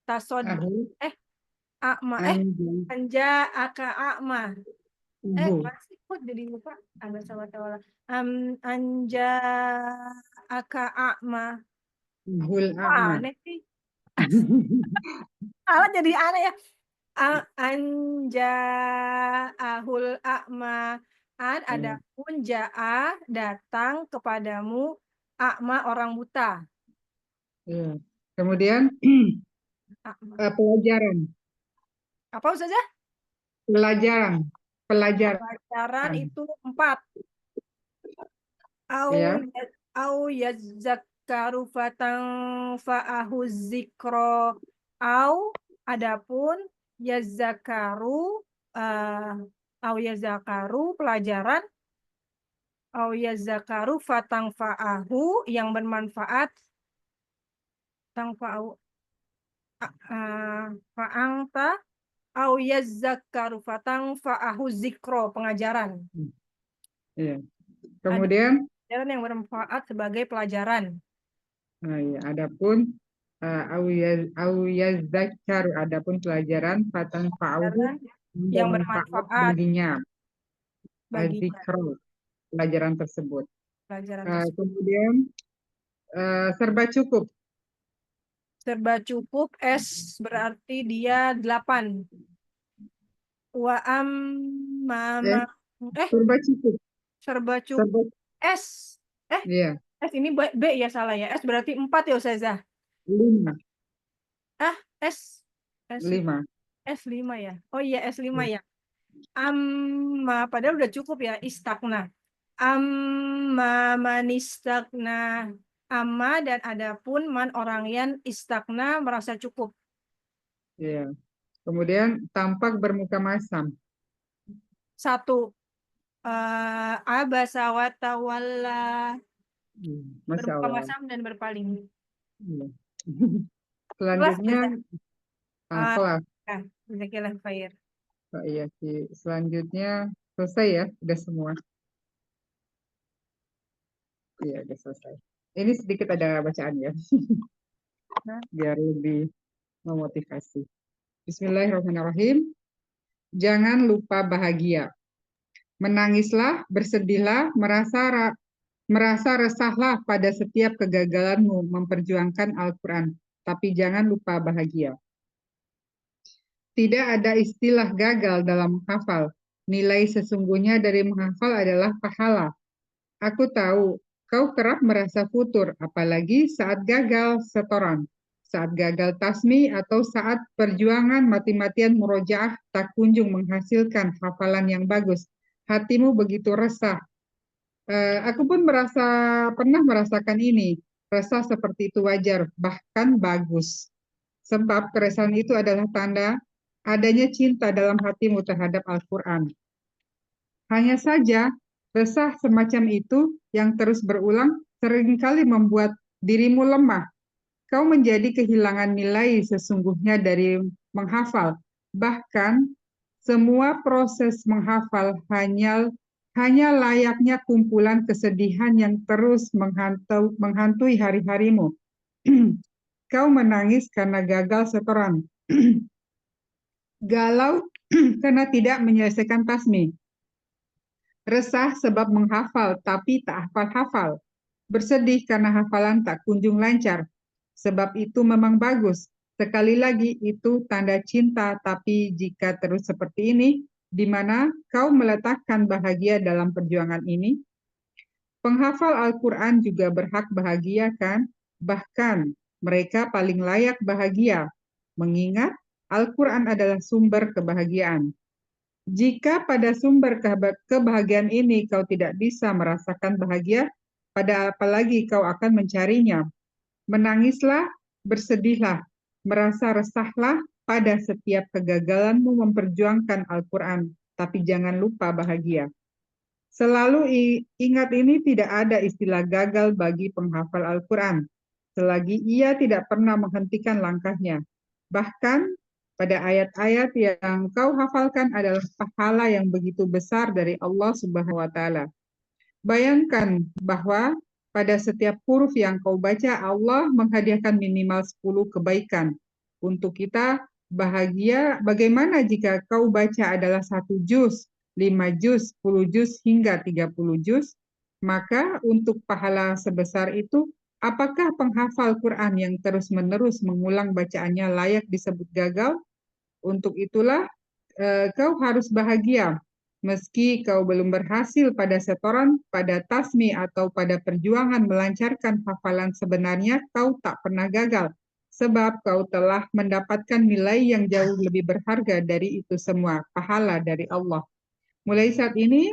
tasod akma aka akma masih kok jadi lupa ada sama tawala anja aka akma aneh sih jadi aneh ya anja ahul akma adapun ja'a datang kepadamu akma orang buta. Kemudian pelajaran. Apa saja? Pelajaran itu 4. Au yazakkaru fatanfa'ahu zikro. Au adapun yazakaru pelajaran au yazakaru fatanfa'ahu yang bermanfaat tangfa'u fa'angta au yazakkaru fatanfa'ahu zikro pengajaran. Iya. Kemudian pelajaran yang bermanfaat sebagai pelajaran. Adapun au yazakkaru adapun pelajaran fatanfa'ahu yang bermanfaat baginya. Zikro pelajaran tersebut. Kemudian serba cukup. Serba cukup S berarti dia 8. Wa amma Eh, serba cukup. serba cukup. Serba, S. iya, S ini B ya, salah ya. S berarti 4 ya Ustazah. 5. S. S 5. S5 ya. Oh iya S5 ya. Amma padahal udah cukup ya istakna. Amma manistakna. Amma dan adapun man orang yang istakna merasa cukup. Iya. Kemudian tampak bermuka masam. 1. Abasa wa tawalla. Masya Bermuka Allah. masam dan berpaling. Iya. Kelas Selanjutnya, kelas. Jazakallah khair. Oh, iya sih. Selanjutnya selesai ya, udah semua. Iya, udah selesai. Ini sedikit ada bacaan ya, biar lebih memotivasi. Bismillahirrahmanirrahim. Jangan lupa bahagia. Menangislah, bersedihlah, merasa resahlah pada setiap kegagalanmu memperjuangkan Al-Quran. Tapi jangan lupa bahagia. Tidak ada istilah gagal dalam menghafal. Nilai sesungguhnya dari menghafal adalah pahala. Aku tahu, kau kerap merasa futur, apalagi saat gagal setoran, saat gagal tasmi, atau saat perjuangan mati-matian murojaah tak kunjung menghasilkan hafalan yang bagus. Hatimu begitu resah. Aku pun pernah merasakan ini. Resah seperti itu wajar, bahkan bagus. Sebab keresahan itu adalah tanda adanya cinta dalam hatimu terhadap Al-Quran. Hanya saja, resah semacam itu yang terus berulang seringkali membuat dirimu lemah. Kau menjadi kehilangan nilai sesungguhnya dari menghafal. Bahkan, semua proses menghafal hanya layaknya kumpulan kesedihan yang terus menghantui hari-harimu. Kau menangis karena gagal setoran. Galau karena tidak menyelesaikan tasmi. Resah sebab menghafal tapi tak hafal-hafal. Bersedih karena hafalan tak kunjung lancar. Sebab itu memang bagus. Sekali lagi itu tanda cinta, tapi jika terus seperti ini, di mana kau meletakkan bahagia dalam perjuangan ini? Penghafal Al-Quran juga berhak bahagia kan? Bahkan mereka paling layak bahagia, mengingat Al-Quran adalah sumber kebahagiaan. Jika pada sumber kebahagiaan ini kau tidak bisa merasakan bahagia, pada apalagi kau akan mencarinya. Menangislah, bersedihlah, merasa resahlah pada setiap kegagalanmu memperjuangkan Al-Quran, tapi jangan lupa bahagia. Selalu ingat ini, tidak ada istilah gagal bagi penghafal Al-Quran, selagi ia tidak pernah menghentikan langkahnya. Bahkan pada ayat-ayat yang kau hafalkan adalah pahala yang begitu besar dari Allah Subhanahu wa Ta'ala. Bayangkan bahwa pada setiap huruf yang kau baca, Allah menghadiahkan minimal 10 kebaikan. Untuk kita bahagia, bagaimana jika kau baca adalah 1 juz, 5 juz, 10 juz, hingga 30 juz? Maka untuk pahala sebesar itu, apakah penghafal Quran yang terus-menerus mengulang bacaannya layak disebut gagal? Untuk itulah kau harus bahagia. Meski kau belum berhasil pada setoran, pada tasmi, atau pada perjuangan melancarkan hafalan sebenarnya, kau tak pernah gagal. Sebab kau telah mendapatkan nilai yang jauh lebih berharga dari itu semua, pahala dari Allah. Mulai saat ini,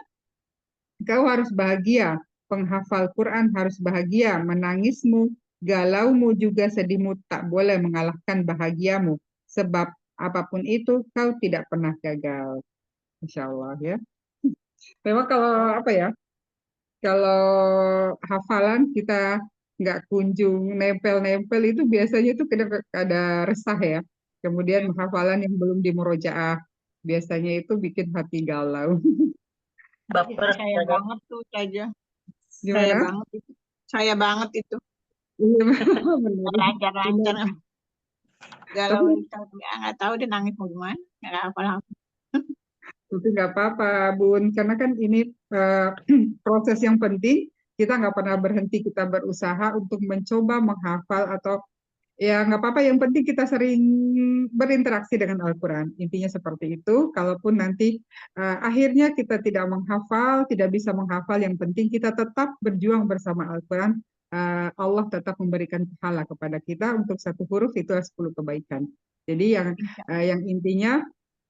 kau harus bahagia. Penghafal Quran harus bahagia. Menangismu, galaumu, juga sedihmu tak boleh mengalahkan bahagiamu. Sebab apapun itu, kau tidak pernah gagal. Insya Allah ya. Memang kalau apa ya, kalau hafalan kita nggak kunjung nempel-nempel itu biasanya itu ada resah ya. Kemudian hafalan yang belum dimurojaah biasanya itu bikin hati galau. Baper. Saya banget tuh saja. Saya Gimana? banget itu. Saya banget itu. Iya, benar. Lancar-lancar. Galau Tapi nggak tahu dia nangis mau gimana. Nggak hafal-hafal. Tapi nggak apa-apa, Bun, karena kan ini proses yang penting. Kita nggak pernah berhenti, kita berusaha untuk mencoba menghafal atau ya nggak apa-apa, yang penting kita sering berinteraksi dengan Al-Quran. Intinya seperti itu. Kalaupun nanti akhirnya kita tidak menghafal, tidak bisa menghafal, yang penting kita tetap berjuang bersama Al-Quran. Allah tetap memberikan pahala kepada kita untuk satu huruf itu 10 kebaikan. Jadi yang intinya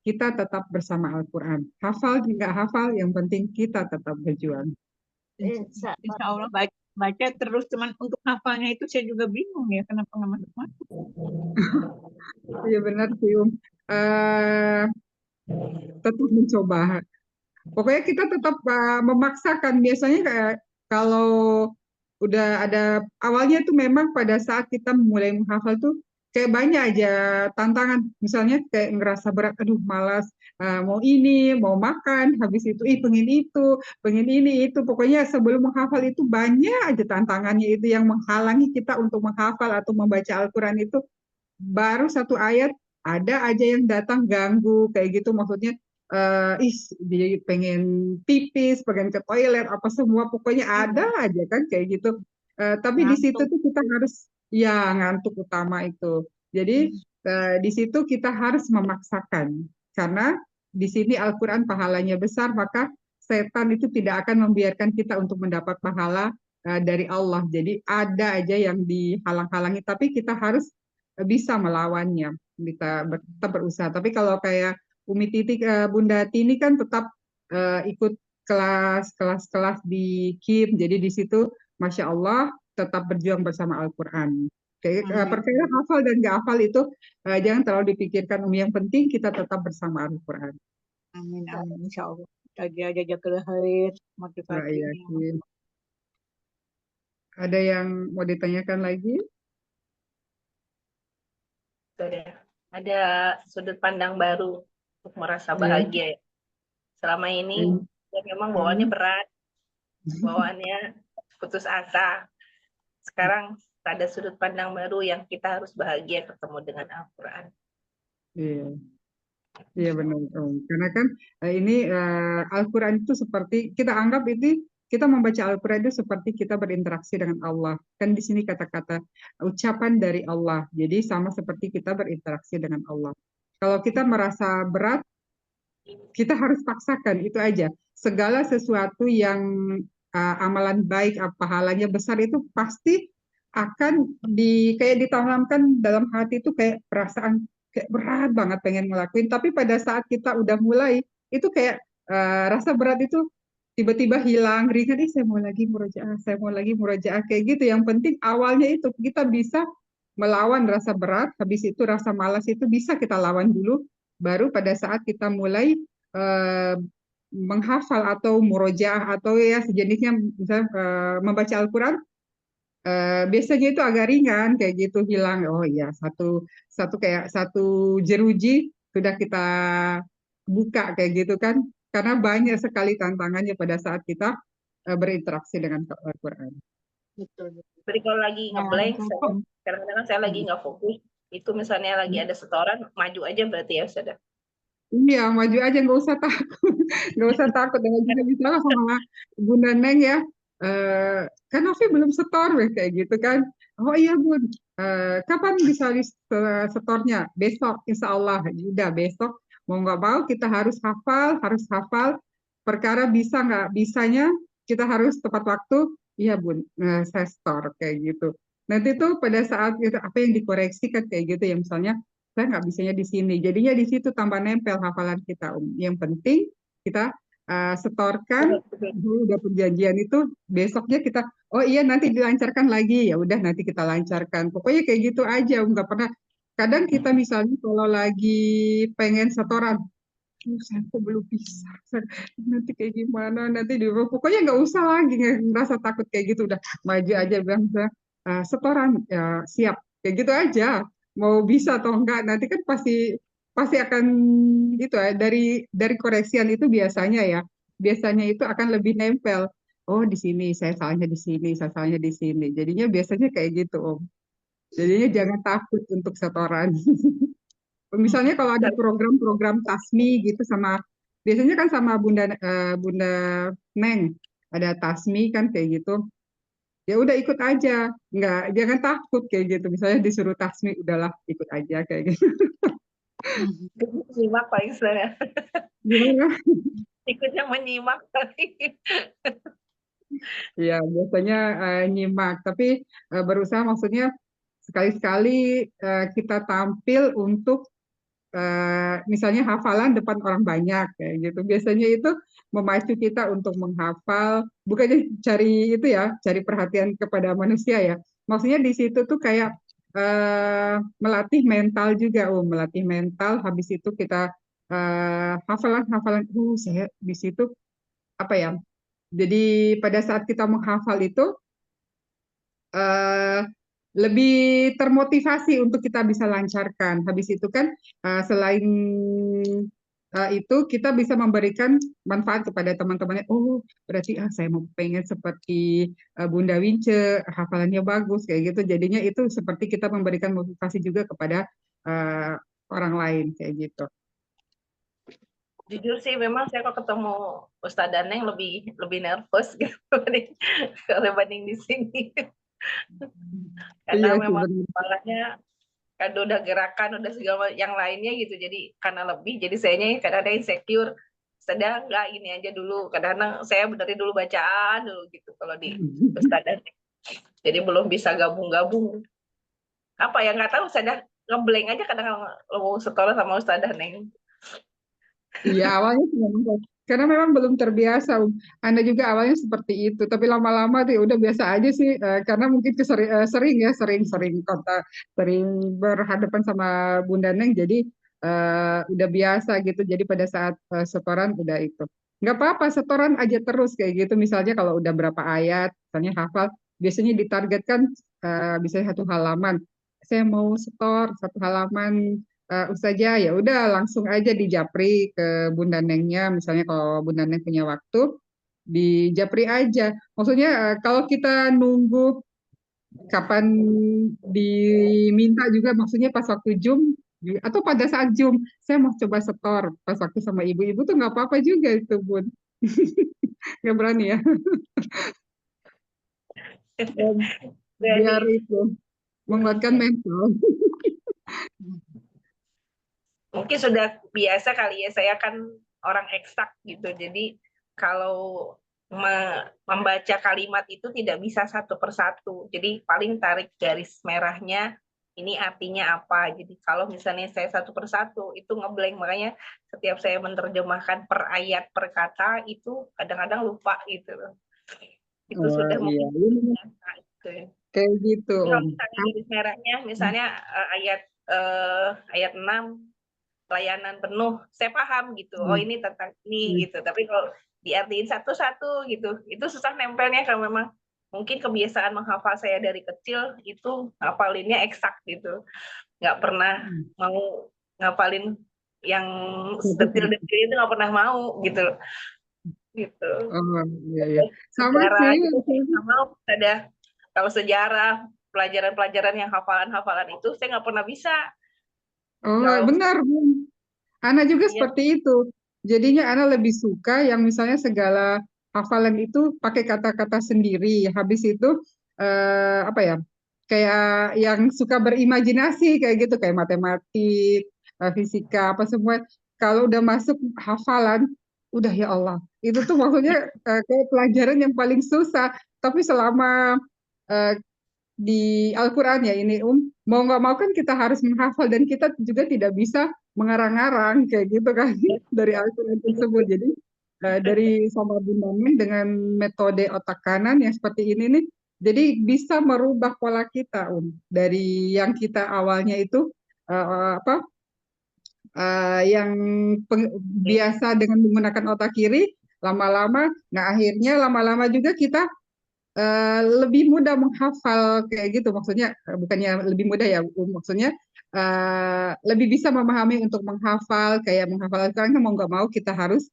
kita tetap bersama Al-Quran. Hafal nggak hafal, yang penting kita tetap berjuang. Insya Insya Allah baca terus, cuman untuk hafalnya itu saya juga bingung ya kenapa nggak masuk-masuk. Iya benar sih, tetap mencoba. Pokoknya kita tetap memaksakan. Biasanya kayak kalau udah ada awalnya itu memang pada saat kita mulai menghafal tuh kayak banyak aja tantangan. Misalnya kayak ngerasa berat, aduh malas, mau ini, mau makan, habis itu, pengen ini, itu. Pokoknya sebelum menghafal itu banyak aja tantangannya itu yang menghalangi kita untuk menghafal atau membaca Al-Quran itu. Baru satu ayat, ada aja yang datang ganggu, kayak gitu maksudnya dia pengen pipis, pengen ke toilet, apa semua, pokoknya ada aja kan kayak gitu. Tapi di situ Ngantuk. tuh kita harus, ya ngantuk utama itu. Jadi di situ kita harus memaksakan, karena di sini Al-Quran pahalanya besar, maka setan itu tidak akan membiarkan kita untuk mendapat pahala dari Allah. Jadi ada aja yang dihalang-halangi, tapi kita harus bisa melawannya, kita tetap berusaha. Tapi kalau kayak Umi Titi, Bunda Tini kan tetap ikut kelas-kelas di KIM, jadi di situ Masya Allah tetap berjuang bersama Al-Quran. Kayak perkara hafal dan nggak hafal itu jangan terlalu dipikirkan, Umi. Yang penting kita tetap bersama Al-Quran. Amin, amin. Insya Allah. Jaga khair, Nah, motivasinya. yakin. Ada yang mau ditanyakan lagi? Sudah ada sudut pandang baru untuk merasa Iya. bahagia ya. Selama ini ya memang bawaannya berat, bawaannya putus asa. Sekarang ada sudut pandang baru yang kita harus bahagia ketemu dengan Al-Quran. Iya. Iya benar, Om. Karena kan ini Al-Quran itu seperti kita anggap ini, kita membaca Al-Quran itu seperti kita berinteraksi dengan Allah. Kan di sini kata-kata ucapan dari Allah. Jadi sama seperti kita berinteraksi dengan Allah. Kalau kita merasa berat, kita harus paksakan, itu aja. Segala sesuatu yang amalan baik, pahalanya besar itu pasti akan kayak ditanamkan dalam hati itu, kayak perasaan kayak berat banget pengen ngelakuin. Tapi pada saat kita udah mulai, itu kayak rasa berat itu tiba-tiba hilang, ringan. Saya mau lagi murojaah, saya mau lagi murojaah, kayak gitu. Yang penting awalnya itu kita bisa melawan rasa berat, habis itu rasa malas itu bisa kita lawan dulu, baru pada saat kita mulai eh, menghafal atau murojaah atau ya sejenisnya, misalnya membaca Al-Quran, biasanya itu agak ringan kayak gitu, hilang. Oh iya, satu kayak satu jeruji sudah kita buka kayak gitu kan, karena banyak sekali tantangannya pada saat kita berinteraksi dengan Al-Quran. Betul. Jadi kalau lagi ngeblank, kadang-kadang saya lagi nggak fokus, itu misalnya lagi ada setoran, maju aja berarti ya sudah. Iya, maju aja, nggak usah takut, nggak usah takut. Dengan juga bicara sama Bunda Neng ya, kan Novi belum setor, kayak gitu kan. Oh iya Bun, kapan bisa setornya? Besok, insya Allah. Udah besok, mau nggak mau kita harus hafal. Perkara bisa nggak bisanya, kita harus tepat waktu. Iya Bun, saya setor kayak gitu. Nanti tuh pada saat itu apa yang dikoreksi kan kayak gitu ya, misalnya saya nggak bisanya di sini. Jadinya di situ tambah nempel hafalan kita, Om. Yang penting kita setorkan, udah perjanjian itu, besoknya kita, oh iya nanti dilancarkan lagi, ya udah nanti kita lancarkan. Pokoknya kayak gitu aja, Om. Nggak pernah. Kadang kita misalnya kalau lagi pengen setoran, saya kok belum bisa, nanti kayak gimana, nanti di pokoknya nggak usah lagi ngerasa takut kayak gitu, udah maju aja, bilang setoran ya, siap, kayak gitu aja. Mau bisa atau enggak nanti kan pasti pasti akan itu ya, dari koreksian itu biasanya itu akan lebih nempel. Oh di sini saya salahnya, di sini saya salahnya, di sini, jadinya biasanya kayak gitu, Om. Jadinya jangan takut untuk setoran. Misalnya kalau ada program-program tasmi gitu, biasanya kan sama Bunda Neng ada tasmi kan kayak gitu. ya udah ikut aja, nggak jangan takut kayak gitu. Misalnya disuruh tasmi, udahlah ikut aja kayak gitu. Menyimak paling sebenarnya. Gimana? Ikutnya menyimak paling. Ya biasanya nyimak, tapi berusaha maksudnya sekali-sekali kita tampil untuk misalnya hafalan depan orang banyak kayak gitu. Biasanya itu memacu kita untuk menghafal, bukannya cari itu ya, cari perhatian kepada manusia ya. Maksudnya di situ tuh kayak melatih mental juga, melatih mental. Habis itu kita hafalan-hafalan. Saya di situ apa ya? Jadi pada saat kita menghafal itu eh, lebih termotivasi untuk kita bisa lancarkan. Habis itu kan selain itu kita bisa memberikan manfaat kepada teman-temannya. Oh, berarti saya mau pengen seperti Bunda Wince, hafalannya bagus kayak gitu. Jadinya itu seperti kita memberikan motivasi juga kepada eh, orang lain kayak gitu. Jujur sih memang saya kok ketemu Ustadz Daneng lebih lebih nervous gitu kalau banding di sini. Karena Iya sih memang benar. kepalanya kan udah gerakan udah segala yang lainnya gitu, jadi karena lebih jadi sayanya kadang-kadang insecure, sedang nggak gini aja dulu, kadang-kadang saya benerin dulu bacaan dulu gitu kalau di Ustadz Daneng, jadi belum bisa gabung-gabung apa ya, nggak tahu saya ngeblank aja kadang mau sekolah sama Ustadz Daneng. Iya, awalnya sih memang karena memang belum terbiasa. Anda juga awalnya seperti itu, tapi lama-lama tuh ya udah biasa aja sih, karena mungkin sering ya, sering sering berhadapan sama Bunda Neng, jadi udah biasa gitu. Jadi pada saat setoran udah itu. Nggak apa-apa, setoran aja terus kayak gitu. Misalnya kalau udah berapa ayat, misalnya hafal, biasanya ditargetkan misalnya 1 halaman. Saya mau setor 1 halaman Ustazah, ya udah langsung aja dijapri ke Bunda Nengnya, misalnya kalau Bunda Neng punya waktu dijapri aja. Maksudnya kalau kita nunggu kapan diminta juga, maksudnya pas waktu Zoom atau pada saat Zoom saya mau coba setor pas waktu sama ibu-ibu tuh nggak apa-apa juga itu Bun. Nggak berani ya. Biar Jadi itu menguatkan mental. mungkin sudah biasa kali ya, saya kan orang eksak gitu, jadi kalau membaca kalimat itu tidak bisa satu persatu, jadi paling tarik garis merahnya ini artinya apa. Jadi kalau misalnya saya satu persatu itu ngeblank, makanya setiap saya menerjemahkan per ayat per kata itu kadang-kadang lupa gitu loh. Itu Oh sudah iya, mungkin ini biasa gitu ya. kayak gitu Jadi kalau Om. misalnya garis merahnya misalnya ayat 6 pelayanan penuh, saya paham gitu. Oh ini tentang ini gitu. Tapi kalau diartiin satu-satu gitu, itu susah nempelnya kalau memang mungkin kebiasaan menghafal saya dari kecil itu ngapalinnya eksak gitu. Nggak pernah mau ngapalin yang detil-detil itu nggak pernah mau gitu. Gitu. Oh iya ya, sama Sejarah sih. gitu saya nggak mau. Ada kalau sejarah pelajaran-pelajaran yang hafalan-hafalan itu saya nggak pernah bisa. Oh Kalau benar, Bun. Ana juga iya, seperti itu. Jadinya Ana lebih suka yang misalnya segala hafalan itu pakai kata-kata sendiri. Habis itu apa ya? Kayak yang suka berimajinasi kayak gitu, kayak matematik, fisika, apa semua. Kalau udah masuk hafalan, udah ya Allah. Itu tuh maksudnya kayak pelajaran yang paling susah. Tapi selama eh, di Al-Quran ya ini mau nggak mau kan kita harus menghafal dan kita juga tidak bisa mengarang-arang kayak gitu kan dari Al-Quran tersebut. Jadi dari sama Bunda Min dengan metode otak kanan yang seperti ini nih, jadi bisa merubah pola kita dari yang kita awalnya itu apa yang biasa dengan menggunakan otak kiri, lama-lama, nah akhirnya lama-lama juga kita lebih mudah menghafal kayak gitu, maksudnya bukannya lebih mudah ya, maksudnya lebih bisa memahami untuk menghafal, kayak menghafal Al-Quran kan mau nggak mau kita harus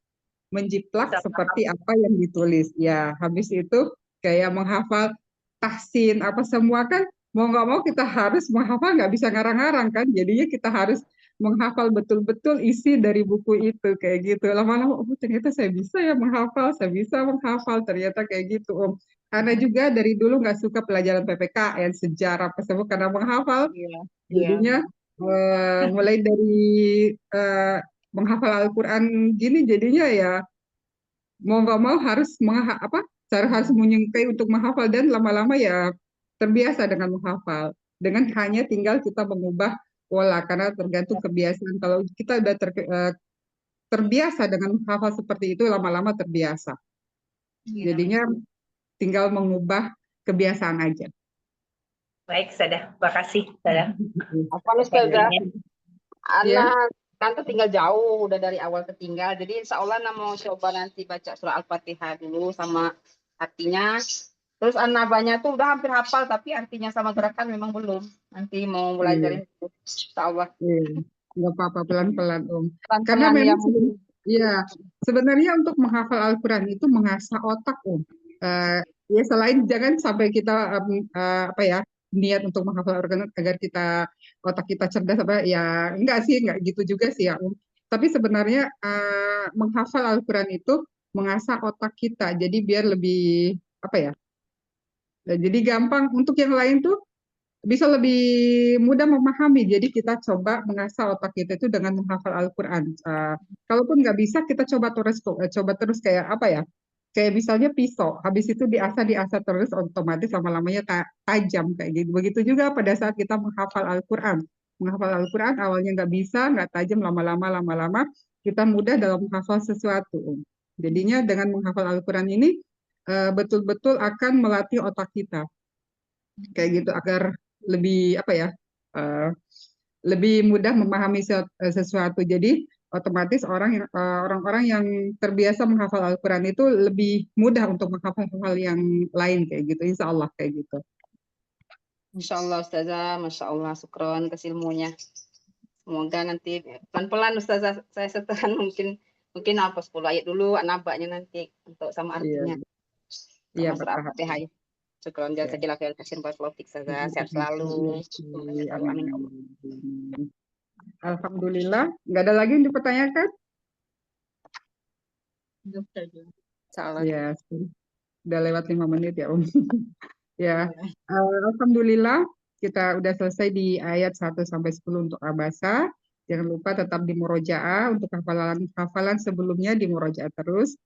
menjiplak bisa seperti apa yang ditulis ya. Habis itu kayak menghafal tahsin apa semua kan mau nggak mau kita harus menghafal, nggak bisa ngarang-ngarang kan, jadinya kita harus menghafal betul-betul isi dari buku itu kayak gitu. Lama-lama oh ternyata saya bisa ya menghafal, saya bisa menghafal ternyata kayak gitu Om. Ana juga dari dulu nggak suka pelajaran PPKN, sejarah, tersebut karena menghafal. Iya. Iya. Jadinya mulai dari menghafal Al-Quran gini, jadinya ya mau nggak mau harus harus menyukai untuk menghafal, dan lama-lama ya terbiasa dengan menghafal. Dengan hanya tinggal kita mengubah pola karena tergantung kebiasaan. Kalau kita udah terbiasa dengan menghafal seperti itu, lama-lama terbiasa. Iya. Jadinya tinggal mengubah kebiasaan aja. Baik, Ustazah. Makasih, Ustazah. Apa nih Ustazah? Ya. Ana kan tuh tinggal jauh, udah dari awal ketinggal. Jadi insya Allah Ana mau coba nanti baca surah Al-Fatihah dulu sama artinya. Terus Ana-Nya tuh udah hampir hafal, tapi artinya sama gerakan memang belum. Nanti mau belajarin dulu, insya Allah. Iya. Nggak apa-apa, pelan-pelan, Om. Karena Pelan-pelan ya. memang sebenarnya untuk menghafal Al-Quran itu mengasah otak, Om. Ya selain jangan sampai kita niat untuk menghafal Al-Quran agar otak kita cerdas, enggak gitu juga sih ya, Om. Tapi sebenarnya menghafal Al-Quran itu mengasah otak kita, jadi biar lebih jadi gampang untuk yang lain tuh bisa lebih mudah memahami. Jadi kita coba mengasah otak kita itu dengan menghafal Al-Quran. Kalaupun nggak bisa, kita coba terus kayak kayak misalnya pisau. Habis itu diasah terus, otomatis lama-lamanya tajam kayak gitu. Begitu juga pada saat kita menghafal Al-Quran. Menghafal Al-Quran awalnya nggak bisa, nggak tajam, lama-lama kita mudah dalam menghafal sesuatu. Jadinya dengan menghafal Al-Quran ini betul-betul akan melatih otak kita kayak gitu agar lebih lebih mudah memahami sesuatu. Jadi otomatis orang-orang yang terbiasa menghafal Al-Quran itu lebih mudah untuk menghafal hal yang lain kayak gitu. Insya Allah kayak gitu. Insya Allah Ustazah, Masya Allah, syukron atas ilmunya. Semoga nanti pelan-pelan Ustazah, saya setelan mungkin hafal 10 ayat dulu, nabaknya nanti untuk sama artinya. Iya, Sama surah Al-Fatihah. Syukron jazakallahu khairan katsiran barakallahu fiik Ustazah. Sehat selalu. Amin ya Allah. Alhamdulillah. Nggak ada lagi yang dipertanyakan? Salah. Ya, udah lewat 5 menit ya, Om. Ya, alhamdulillah kita udah selesai di ayat 1 sampai 10 untuk Abasa. Jangan lupa tetap di murojaah, untuk hafalan sebelumnya di murojaah terus.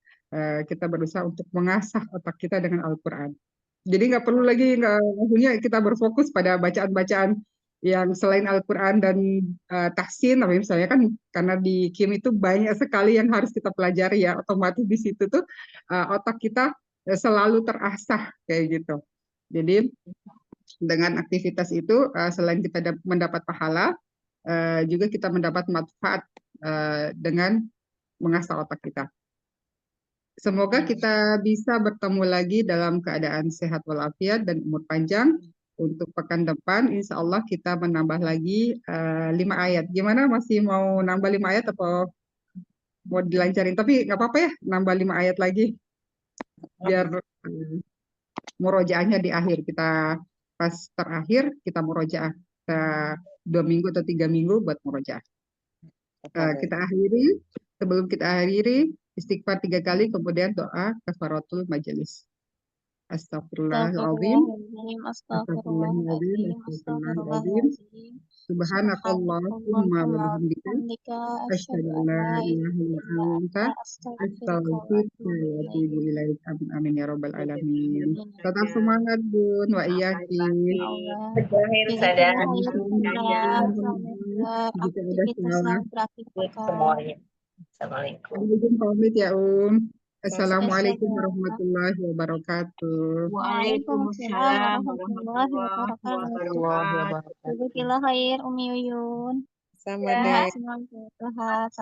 Kita berusaha untuk mengasah otak kita dengan Al-Quran. Jadi nggak perlu lagi, maksudnya kita berfokus pada bacaan-bacaan yang selain Al-Quran dan tahsin, tapi misalnya kan karena di KIM itu banyak sekali yang harus kita pelajari ya, otomatis di situ tuh otak kita selalu terasah kayak gitu. Jadi dengan aktivitas itu selain kita mendapat pahala, juga kita mendapat manfaat dengan mengasah otak kita. Semoga kita bisa bertemu lagi dalam keadaan sehat walafiat dan umur panjang. Untuk pekan depan, insya Allah kita menambah lagi 5 ayat. Gimana, masih mau nambah 5 ayat atau mau dilancarin? Tapi nggak apa-apa ya, nambah 5 ayat lagi. Biar murojaahnya di akhir. Kita pas terakhir, kita murojaah. 2 minggu atau 3 minggu buat murojaah. Kita akhiri. Sebelum kita akhiri, istighfar 3 kali, kemudian doa kafaratul majelis. Astagfirullahaladzim. Astagfirullahaladzim. Subhanakallahumma wa bihamdika asyhadu an la ilaha illa anta astaghfiruka wa atubu ilaik. Amin ya rabbal alamin. Tetap semangat, Bun, wa iyyakin. Terakhir, Ustazah. Jika ada salah, Semuanya. Assalamualaikum. Pamit ya, Assalamualaikum warahmatullahi wabarakatuh. Waalaikumsalam warahmatullahi wabarakatuh. Jazakallah khair Umi Uyun. Sama deh. Semangat.